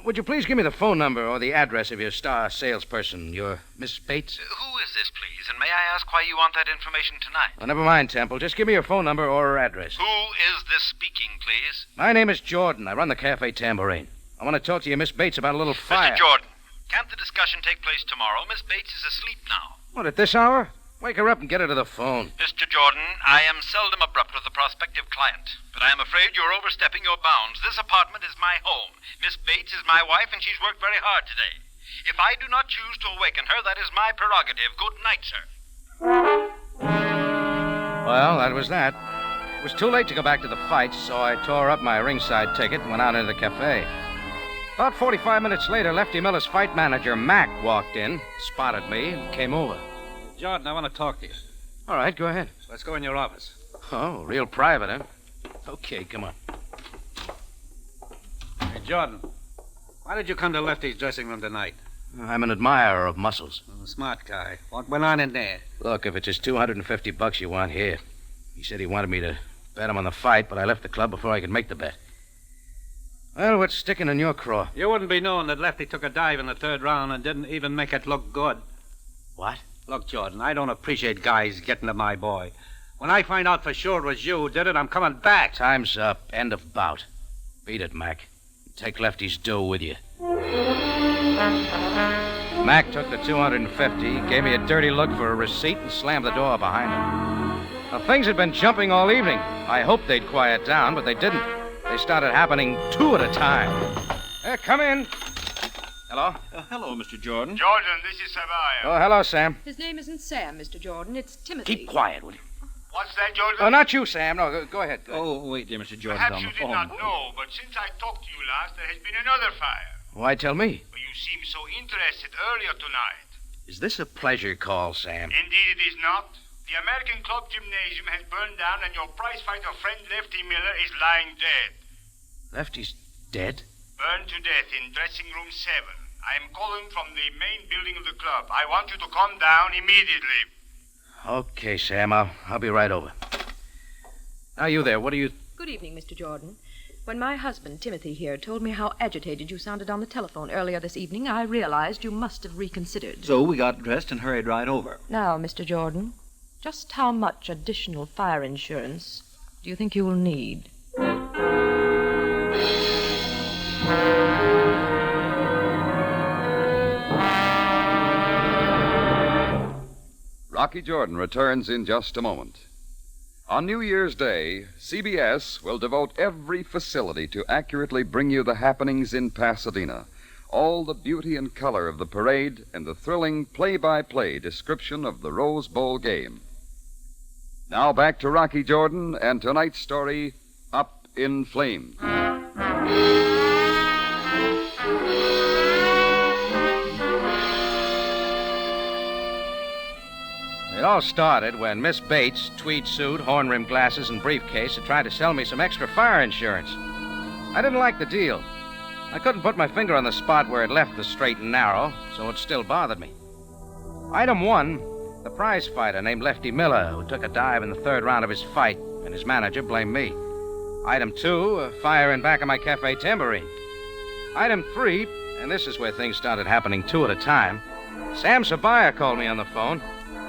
Would you please give me the phone number or the address of your star salesperson, your Miss Bates? Who is this, please? And may I ask why you want that information tonight? Oh, never mind, Temple. Just give me your phone number or her address. Who is this speaking, please? My name is Jordan. I run the Cafe Tambourine. I want to talk to you, Miss Bates, about a little fire. Mr. Jordan, can't the discussion take place tomorrow? Miss Bates is asleep now. What, at this hour? Wake her up and get her to the phone. Mr. Jordan, I am seldom abrupt with a prospective client, but I am afraid you're overstepping your bounds. This apartment is my home. Miss Bates is my wife, and she's worked very hard today. If I do not choose to awaken her, that is my prerogative. Good night, sir. Well, that was that. It was too late to go back to the fights, so I tore up my ringside ticket and went out into the cafe. About 45 minutes later, Lefty Miller's fight manager, Mac, walked in, spotted me, and came over. Jordan, I want to talk to you. All right, go ahead. Let's go in your office. Oh, real private, huh? Okay, come on. Hey, Jordan, why did you come to Lefty's dressing room tonight? I'm an admirer of muscles. Oh, smart guy. What went on in there? Look, if it's just $250 you want, here. He said he wanted me to bet him on the fight, but I left the club before I could make the bet. Well, what's sticking in your craw? You wouldn't be knowing that Lefty took a dive in the third round and didn't even make it look good. What? Look, Jordan, I don't appreciate guys getting to my boy. When I find out for sure it was you who did it, I'm coming back. Time's up. End of bout. Beat it, Mac. Take Lefty's dough with you. Mac took the $250, gave me a dirty look for a receipt, and slammed the door behind him. Now, things had been jumping all evening. I hoped they'd quiet down, but they didn't. They started happening two at a time. Come in. Hello? Hello, Mr. Jordan. Jordan, this is Sabaya. Oh, hello, Sam. His name isn't Sam, Mr. Jordan. It's Timothy. Keep quiet, will you? What's that, Jordan? Oh, not you, Sam. No, go ahead. Oh, wait, dear Mr. Jordan's Perhaps on you the did phone. not know, but since I talked to you last, there has been another fire. Why tell me? Well, you seemed so interested earlier tonight. Is this a pleasure call, Sam? Indeed it is not. The American Club Gymnasium has burned down and your prizefighter friend Lefty Miller is lying dead. Lefty's dead? Burned to death in dressing room 7. I am calling from the main building of the club. I want you to come down immediately. Okay, Sam. I'll be right over. Now, you there. What are you... Good evening, Mr. Jordan. When my husband, Timothy, here, told me how agitated you sounded on the telephone earlier this evening, I realized you must have reconsidered. So we got dressed and hurried right over. Now, Mr. Jordan, just how much additional fire insurance do you think you will need? Rocky Jordan returns in just a moment. On New Year's Day, CBS will devote every facility to accurately bring you the happenings in Pasadena, all the beauty and color of the parade, and the thrilling play-by-play description of the Rose Bowl game. Now back to Rocky Jordan and tonight's story, Up in Flames. It all started when Miss Bates, tweed suit, horn-rimmed glasses, and briefcase, had tried to sell me some extra fire insurance. I didn't like the deal. I couldn't put my finger on the spot where it left the straight and narrow, so it still bothered me. Item 1, the prize fighter named Lefty Miller, who took a dive in the third round of his fight, and his manager blamed me. Item 2, a fire in back of my cafe tambourine. Item 3, and this is where things started happening two at a time, Sam Sabaya called me on the phone.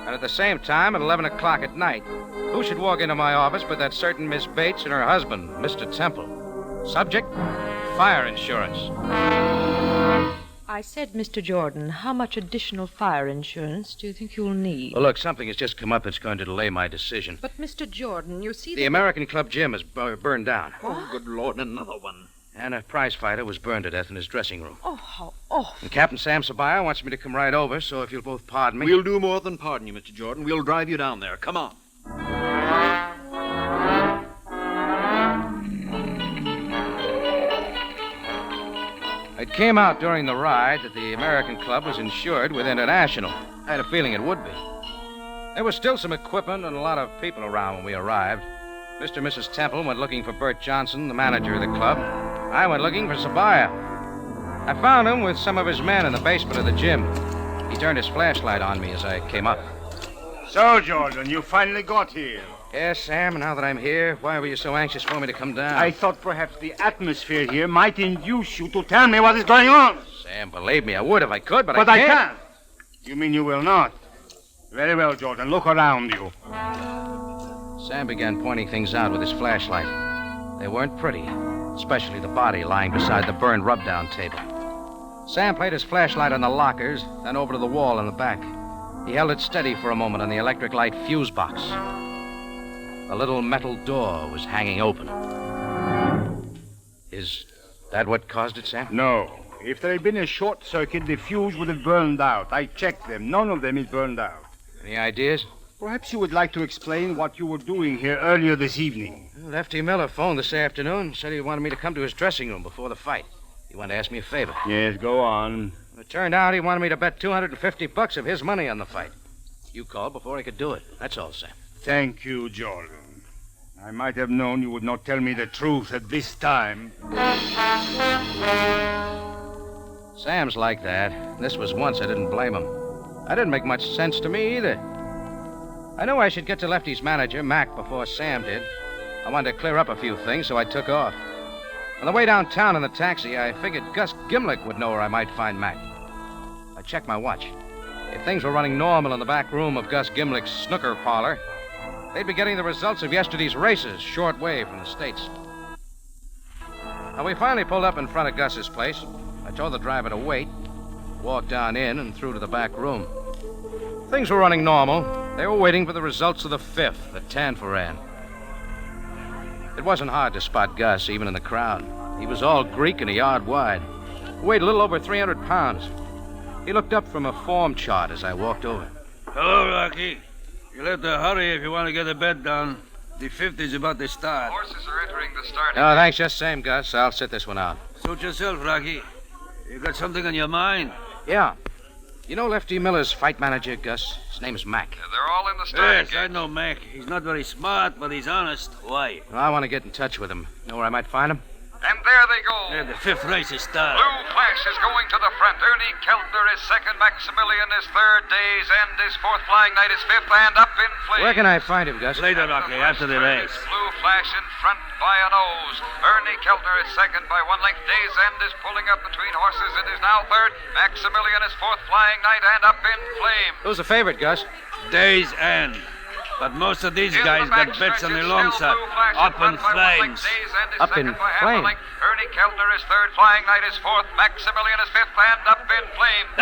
And at the same time, at 11 o'clock at night, who should walk into my office but that certain Miss Bates and her husband, Mr. Temple. Subject, fire insurance. I said, Mr. Jordan, how much additional fire insurance do you think you'll need? Well, look, something has just come up that's going to delay my decision. But, Mr. Jordan, you see The American Club gym is burned down. Oh, good Lord, another one. And a prize fighter was burned to death in his dressing room. Oh, how awful. And Captain Sam Sabaya wants me to come right over, so if you'll both pardon me... We'll do more than pardon you, Mr. Jordan. We'll drive you down there. Come on. It came out during the ride that the American Club was insured with International. I had a feeling it would be. There was still some equipment and a lot of people around when we arrived. Mr. and Mrs. Temple went looking for Bert Johnson, the manager of the club. I went looking for Sabaya. I found him with some of his men in the basement of the gym. He turned his flashlight on me as I came up. So, Jordan, you finally got here. Yes, Sam, now that I'm here, why were you so anxious for me to come down? I thought perhaps the atmosphere here might induce you to tell me what is going on. Sam, believe me, I would if I could, but I can't. can't. You mean you will not? Very well, Jordan. Look around you. Sam began pointing things out with his flashlight. They weren't pretty, especially the body lying beside the burned rub-down table. Sam played his flashlight on the lockers, then over to the wall in the back. He held it steady for a moment on the electric light fuse box. The little metal door was hanging open. Is that what caused it, Sam? No. If there had been a short circuit, the fuse would have burned out. I checked them. None of them is burned out. Any ideas? Perhaps you would like to explain what you were doing here earlier this evening. Lefty Miller phoned this afternoon, said he wanted me to come to his dressing room before the fight. He wanted to ask me a favor. Yes, go on. It turned out he wanted me to bet $250 of his money on the fight. You called before he could do it. That's all, Sam. Thank you, Jordan. I might have known you would not tell me the truth at this time. Sam's like that. This was once I didn't blame him. That didn't make much sense to me either. I knew I should get to Lefty's manager, Mac, before Sam did. I wanted to clear up a few things, so I took off. On the way downtown in the taxi, I figured Gus Gimlick would know where I might find Mac. I checked my watch. If things were running normal in the back room of Gus Gimlick's snooker parlor, they'd be getting the results of yesterday's races short way from the States. Well, we finally pulled up in front of Gus's place. I told the driver to wait, walked down in and through to the back room. Things were running normal. They were waiting for the results of the fifth, the Tanforan. It wasn't hard to spot Gus, even in the crowd. He was all Greek and a yard wide. Weighed a little over 300 pounds. He looked up from a form chart as I walked over. Hello, Rocky. You'll have to hurry if you want to get a bet down. The fifth is about to start. Horses are entering the starting. Oh, thanks, just same, Gus. I'll sit this one out. Suit yourself, Rocky. You got something on your mind? Yeah. You know Lefty Miller's fight manager, Gus? His name's Mac. They're all in the starting. Yes, I know Mac. He's not very smart, but he's honest. Why? Well, I want to get in touch with him. Know where I might find him? And there they go. Yeah, the fifth race is started. Blue Flash is going to the front. Ernie Keltner is second. Maximilian is third. Day's End is fourth. Flying Knight is fifth. And up in flames. Where can I find him, Gus? Later, Rocky, after the race. Blue Flash in front by a nose. Ernie Keltner is second by 1 length. Day's End is pulling up between horses. It is now third. Maximilian is fourth. Flying Knight and up in flames. Who's the favorite, Gus? Day's End. But most of these guys got bets on the long side. Up in flames. Up in flames. Ernie Keltner is third. Flying Knight is fourth. Maximilian is fifth. And up in flames.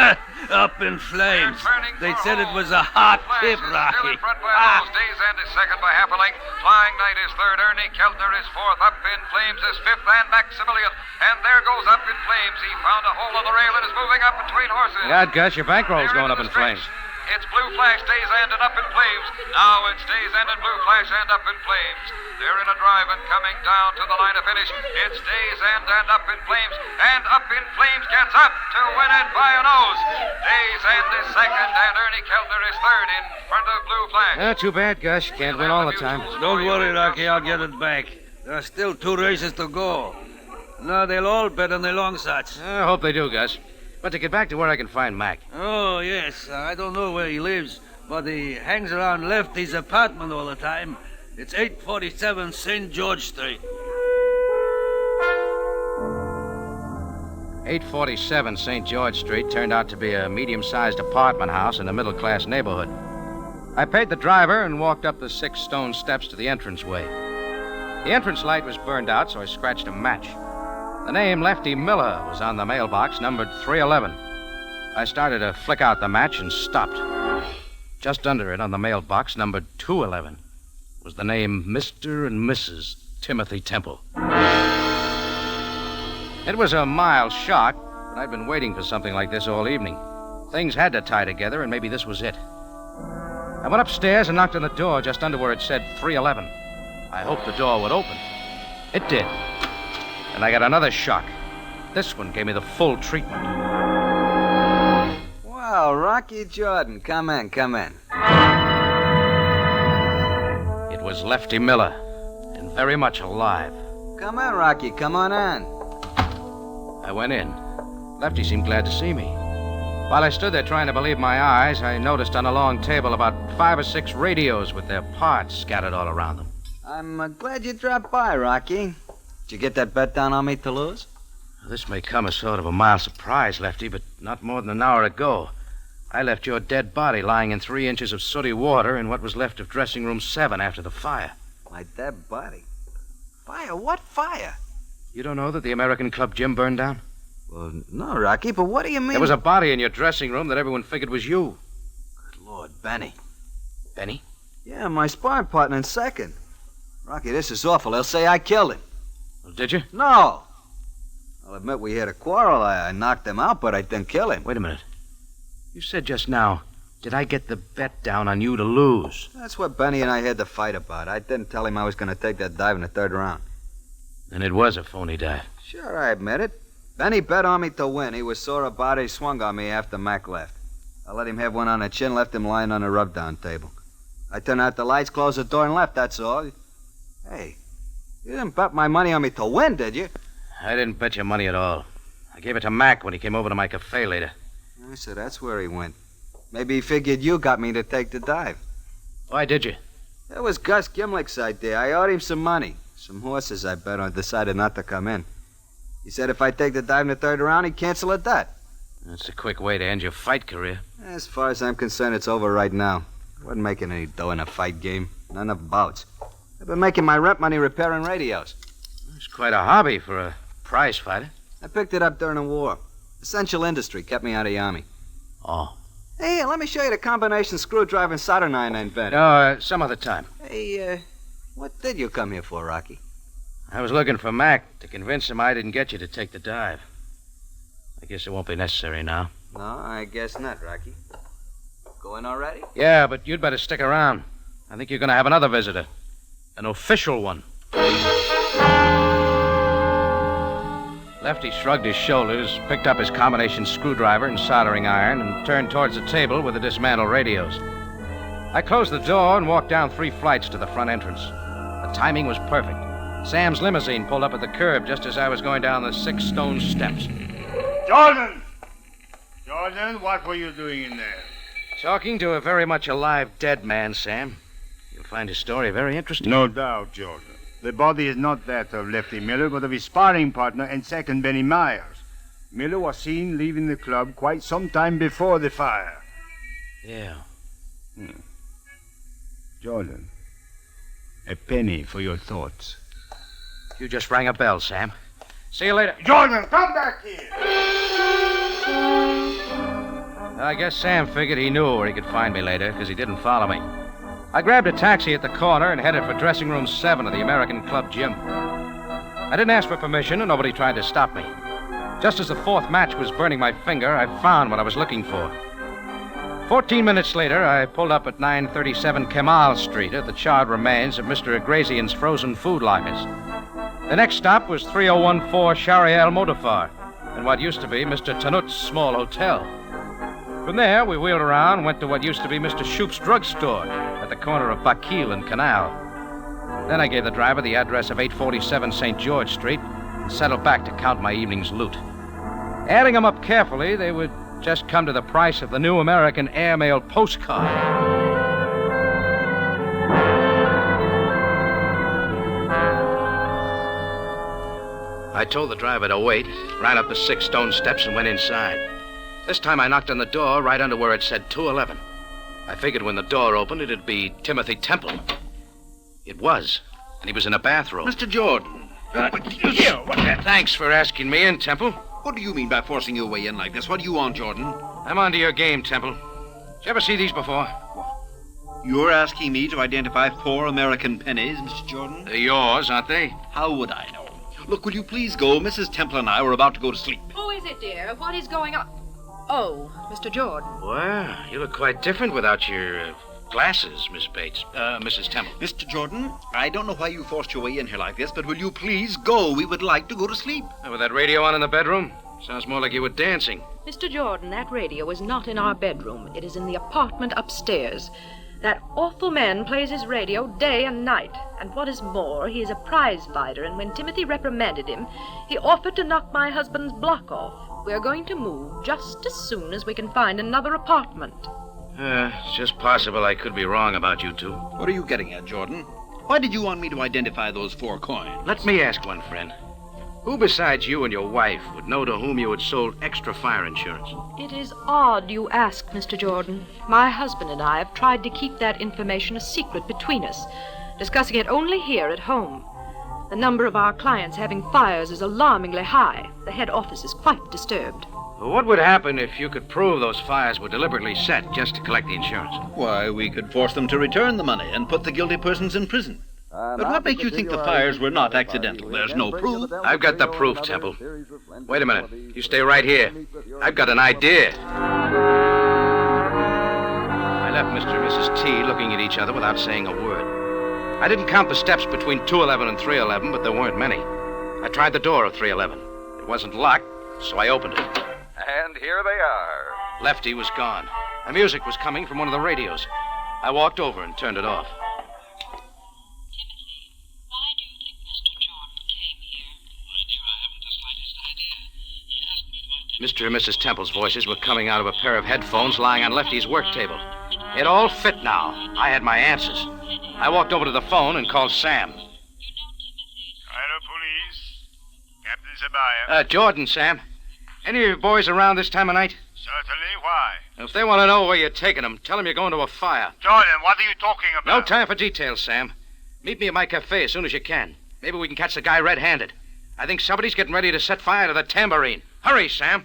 Up in flames. They said it was a hot tip, Rocky. Day's End is second by half a length. Flying Knight is third. Ernie Keltner is fourth. Up in flames is fifth. And Maximilian. And there goes Up in Flames. He found a hole in the rail and is moving up between horses. God, Gus, your bankroll's going up in flames. It's Blue Flash, Day's End, and Up in Flames. Now it's Day's End and Blue Flash and Up in Flames. They're in a drive and coming down to the line of finish. It's Day's End and Up in Flames. And Up in Flames gets up to win it by a nose. Day's End is second, and Ernie Keltner is third in front of Blue Flash. Too bad, Gus. Can't win all the time. Don't worry, Rocky. I'll get it back. There are still 2 races to go. Now they'll all bet on the long shots. I hope they do, Gus. But to get back to where I can find Mac. Oh, yes. I don't know where he lives, but he hangs around Lefty's apartment all the time. It's 847 St. George Street. 847 St. George Street turned out to be a medium-sized apartment house in a middle-class neighborhood. I paid the driver and walked up the 6 stone steps to the entranceway. The entrance light was burned out, so I scratched a match. The name Lefty Miller was on the mailbox, numbered 311. I started to flick out the match and stopped. Just under it, on the mailbox, numbered 211, was the name Mr. and Mrs. Timothy Temple. It was a mild shock, but I'd been waiting for something like this all evening. Things had to tie together, and maybe this was it. I went upstairs and knocked on the door just under where it said 311. I hoped the door would open. It did. And I got another shock. This one gave me the full treatment. Well, Rocky Jordan, come in, come in. It was Lefty Miller, and very much alive. Come in, Rocky, come on in. I went in. Lefty seemed glad to see me. While I stood there trying to believe my eyes, I noticed on a long table about 5 or 6 radios with their parts scattered all around them. I'm glad you dropped by, Rocky. Did you get that bet down on me to lose? This may come as sort of a mild surprise, Lefty, but not more than an hour ago. I left your dead body lying in 3 inches of sooty water in what was left of dressing room 7 after the fire. My dead body? Fire? What fire? You don't know that the American Club gym burned down? Well, no, Rocky, but what do you mean? There was a body in your dressing room that everyone figured was you. Good Lord, Benny. Benny? Yeah, my sparring partner in second. Rocky, this is awful. They'll say I killed him. Well, did you? No. I'll admit we had a quarrel. I knocked him out, but I didn't kill him. Wait a minute. You said just now, did I get the bet down on you to lose? That's what Benny and I had to fight about. I didn't tell him I was going to take that dive in the 3rd round. And it was a phony dive. Sure, I admit it. Benny bet on me to win. He was sore about it. He swung on me after Mac left. I let him have one on the chin, left him lying on the rub-down table. I turned out the lights, closed the door, and left, that's all. Hey, you didn't bet my money on me to win, did you? I didn't bet your money at all. I gave it to Mac when he came over to my cafe later. So that's where he went. Maybe he figured you got me to take the dive. Why did you? That was Gus Gimlick's idea. I owed him some money. Some horses, I bet on, decided not to come in. He said if I take the dive in the 3rd round, he'd cancel a debt. That's a quick way to end your fight career. As far as I'm concerned, it's over right now. I wasn't making any dough in a fight game. Not enough bouts. I've been making my rent money repairing radios. It's quite a hobby for a prize fighter? I picked it up during the war. Essential industry kept me out of the Army. Oh. Hey, let me show you the combination screwdriver and soldering iron I invented. No, some other time. Hey, what did you come here for, Rocky? I was looking for Mac to convince him I didn't get you to take the dive. I guess it won't be necessary now. No, I guess not, Rocky. Go in already? Yeah, but you'd better stick around. I think you're going to have another visitor. An official one. Lefty shrugged his shoulders, picked up his combination screwdriver and soldering iron, and turned towards the table with the dismantled radios. I closed the door and walked down 3 flights to the front entrance. The timing was perfect. Sam's limousine pulled up at the curb just as I was going down the 6 stone steps. Jordan! Jordan, what were you doing in there? Talking to a very much alive dead man, Sam. You'll find his story very interesting. No doubt, Jordan. The body is not that of Lefty Miller, but of his sparring partner and second, Benny Myers. Miller was seen leaving the club quite some time before the fire. Yeah. Jordan, a penny for your thoughts. You just rang a bell, Sam. See you later. Jordan, come back here! I guess Sam figured he knew where he could find me later, because he didn't follow me. I grabbed a taxi at the corner and headed for dressing room 7 of the American Club gym. I didn't ask for permission, and nobody tried to stop me. Just as the 4th match was burning my finger, I found what I was looking for. 14 minutes later, I pulled up at 937 Kemal Street at the charred remains of Mr. Agrazian's frozen food lockers. The next stop was 3014 Shariel Modafar, and what used to be Mr. Tanut's small hotel. From there, we wheeled around and went to what used to be Mr. Shoup's drugstore at the corner of Bakil and Canal. Then I gave the driver the address of 847 St. George Street and settled back to count my evening's loot. Adding them up carefully, they would just come to the price of the new American airmail postcard. I told the driver to wait, ran up the 6 stone steps and went inside. This time I knocked on the door right under where it said 211. I figured when the door opened, it'd be Timothy Temple. It was, and he was in a bathrobe. Mr. Jordan. Thanks for asking me in, Temple. What do you mean by forcing your way in like this? What do you want, Jordan? I'm onto your game, Temple. Did you ever see these before? You're asking me to identify 4 American pennies, Mr. Jordan? They're yours, aren't they? How would I know? Look, will you please go? Mrs. Temple and I were about to go to sleep. Who is it, dear? What is going on? Oh, Mr. Jordan. Well, you look quite different without your glasses, Miss Bates. Mrs. Temple. Mr. Jordan, I don't know why you forced your way in here like this, but will you please go? We would like to go to sleep. With that radio on in the bedroom? Sounds more like you were dancing. Mr. Jordan, that radio is not in our bedroom. It is in the apartment upstairs. That awful man plays his radio day and night. And what is more, he is a prize fighter, and when Timothy reprimanded him, he offered to knock my husband's block off. We're going to move just as soon as we can find another apartment. It's just possible I could be wrong about you two. What are you getting at, Jordan? Why did you want me to identify those 4 coins? Let me ask one, friend. Who besides you and your wife would know to whom you had sold extra fire insurance? It is odd you ask, Mr. Jordan. My husband and I have tried to keep that information a secret between us, discussing it only here at home. The number of our clients having fires is alarmingly high. The head office is quite disturbed. What would happen if you could prove those fires were deliberately set just to collect the insurance? Why, we could force them to return the money and put the guilty persons in prison. But what makes you think the fires were not accidental? There's no proof. I've got the proof, Temple. Wait a minute. You stay right here. I've got an idea. I left Mr. and Mrs. T looking at each other without saying a word. I didn't count the steps between 211 and 311, but there weren't many. I tried the door of 311. It wasn't locked, so I opened it. And here they are. Lefty was gone. The music was coming from one of the radios. I walked over and turned it off. Mr. and Mrs. Temple's voices were coming out of a pair of headphones lying on Lefty's work table. It all fit now. I had my answers. I walked over to the phone and called Sam. Cairo Police. Captain Zabaya. Jordan, Sam. Any of your boys around this time of night? Certainly. Why? If they want to know where you're taking them, tell them you're going to a fire. Jordan, what are you talking about? No time for details, Sam. Meet me at my cafe as soon as you can. Maybe we can catch the guy red-handed. I think somebody's getting ready to set fire to the tambourine. Hurry, Sam.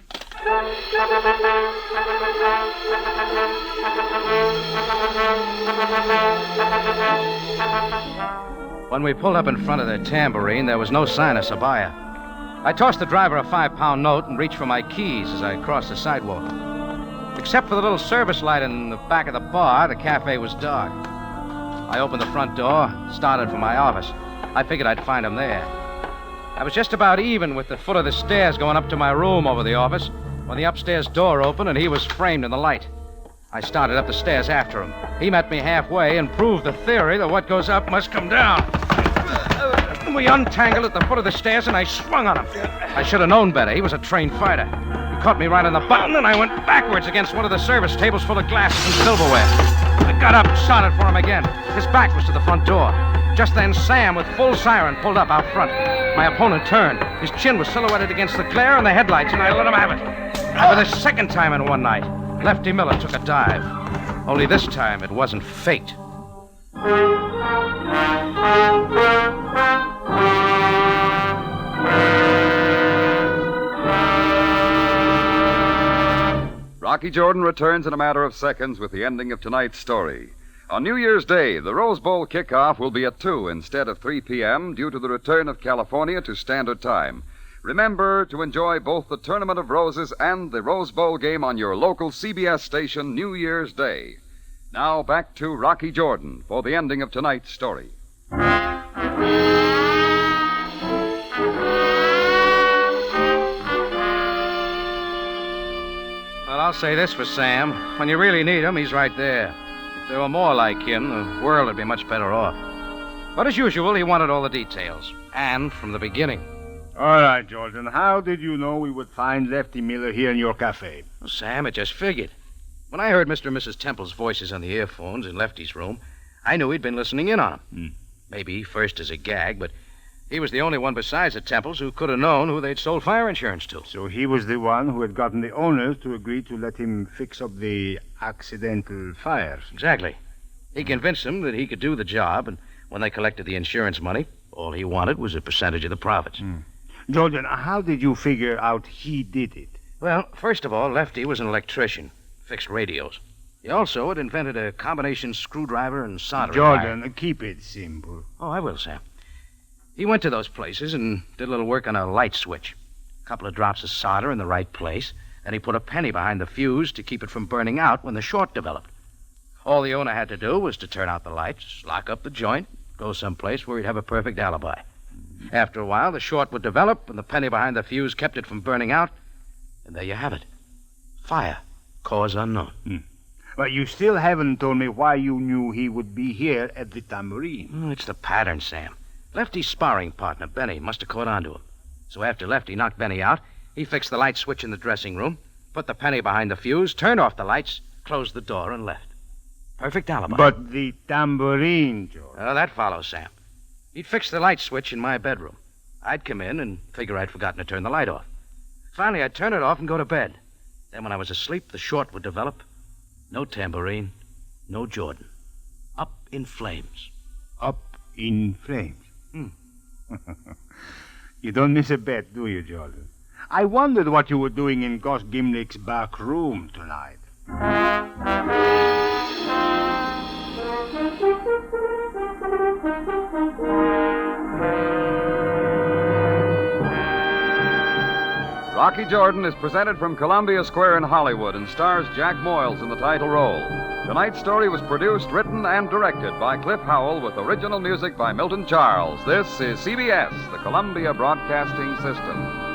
When we pulled up in front of the tambourine, there was no sign of Sabaya. I tossed the driver a 5-pound note and reached for my keys as I crossed the sidewalk. Except for the little service light in the back of the bar, the cafe was dark. I opened the front door, started for my office. I figured I'd find him there. I was just about even with the foot of the stairs going up to my room over the office when the upstairs door opened and he was framed in the light. I started up the stairs after him. He met me halfway and proved the theory that what goes up must come down. We untangled at the foot of the stairs and I swung on him. I should have known better. He was a trained fighter. He caught me right on the button and I went backwards against one of the service tables full of glasses and silverware. I got up and started for him again. His back was to the front door. Just then, Sam, with full siren, pulled up out front. My opponent turned. His chin was silhouetted against the glare on the headlights, and I let him have it. And for the second time in one night, Lefty Miller took a dive. Only this time, it wasn't fate. Rocky Jordan returns in a matter of seconds with the ending of tonight's story. On New Year's Day, the Rose Bowl kickoff will be at 2 instead of 3 p.m. due to the return of California to Standard Time. Remember to enjoy both the Tournament of Roses and the Rose Bowl game on your local CBS station New Year's Day. Now back to Rocky Jordan for the ending of tonight's story. Well, I'll say this for Sam. When you really need him, he's right there. If there were more like him, the world would be much better off. But as usual, he wanted all the details. And from the beginning. All right, Jordan. How did you know we would find Lefty Miller here in your cafe? Well, Sam, it just figured. When I heard Mr. and Mrs. Temple's voices on the earphones in Lefty's room, I knew he'd been listening in on him. Maybe first as a gag, but he was the only one besides the Temples who could have known who they'd sold fire insurance to. So he was the one who had gotten the owners to agree to let him fix up the accidental fires. Exactly. He convinced them that he could do the job, and when they collected the insurance money, all he wanted was a percentage of the profits. Jordan, how did you figure out he did it? Well, first of all, Lefty was an electrician, fixed radios. He also had invented a combination screwdriver and soldering Jordan, iron. keep it simple. Oh, I will, Sam. He went to those places and did a little work on a light switch. A couple of drops of solder in the right place. Then he put a penny behind the fuse to keep it from burning out when the short developed. All the owner had to do was to turn out the lights, lock up the joint, go someplace where he'd have a perfect alibi. After a while, the short would develop, and the penny behind the fuse kept it from burning out. And there you have it. Fire. Cause unknown. But you still haven't told me why you knew he would be here at the tambourine. It's the pattern, Sam. Lefty's sparring partner, Benny, must have caught on to him. So after Lefty knocked Benny out, he fixed the light switch in the dressing room, put the penny behind the fuse, turned off the lights, closed the door, and left. Perfect alibi. But the tambourine, Jordan. Oh, that follows, Sam. He'd fixed the light switch in my bedroom. I'd come in and figure I'd forgotten to turn the light off. Finally, I'd turn it off and go to bed. Then when I was asleep, the short would develop. No tambourine, no Jordan. Up in flames. Up in flames? You don't miss a bet, do you, Jordan? I wondered what you were doing in Gus Gimlick's back room tonight. Rocky Jordan is presented from Columbia Square in Hollywood and stars Jack Moyles in the title role. Tonight's story was produced, written, and directed by Cliff Howell with original music by Milton Charles. This is CBS, the Columbia Broadcasting System.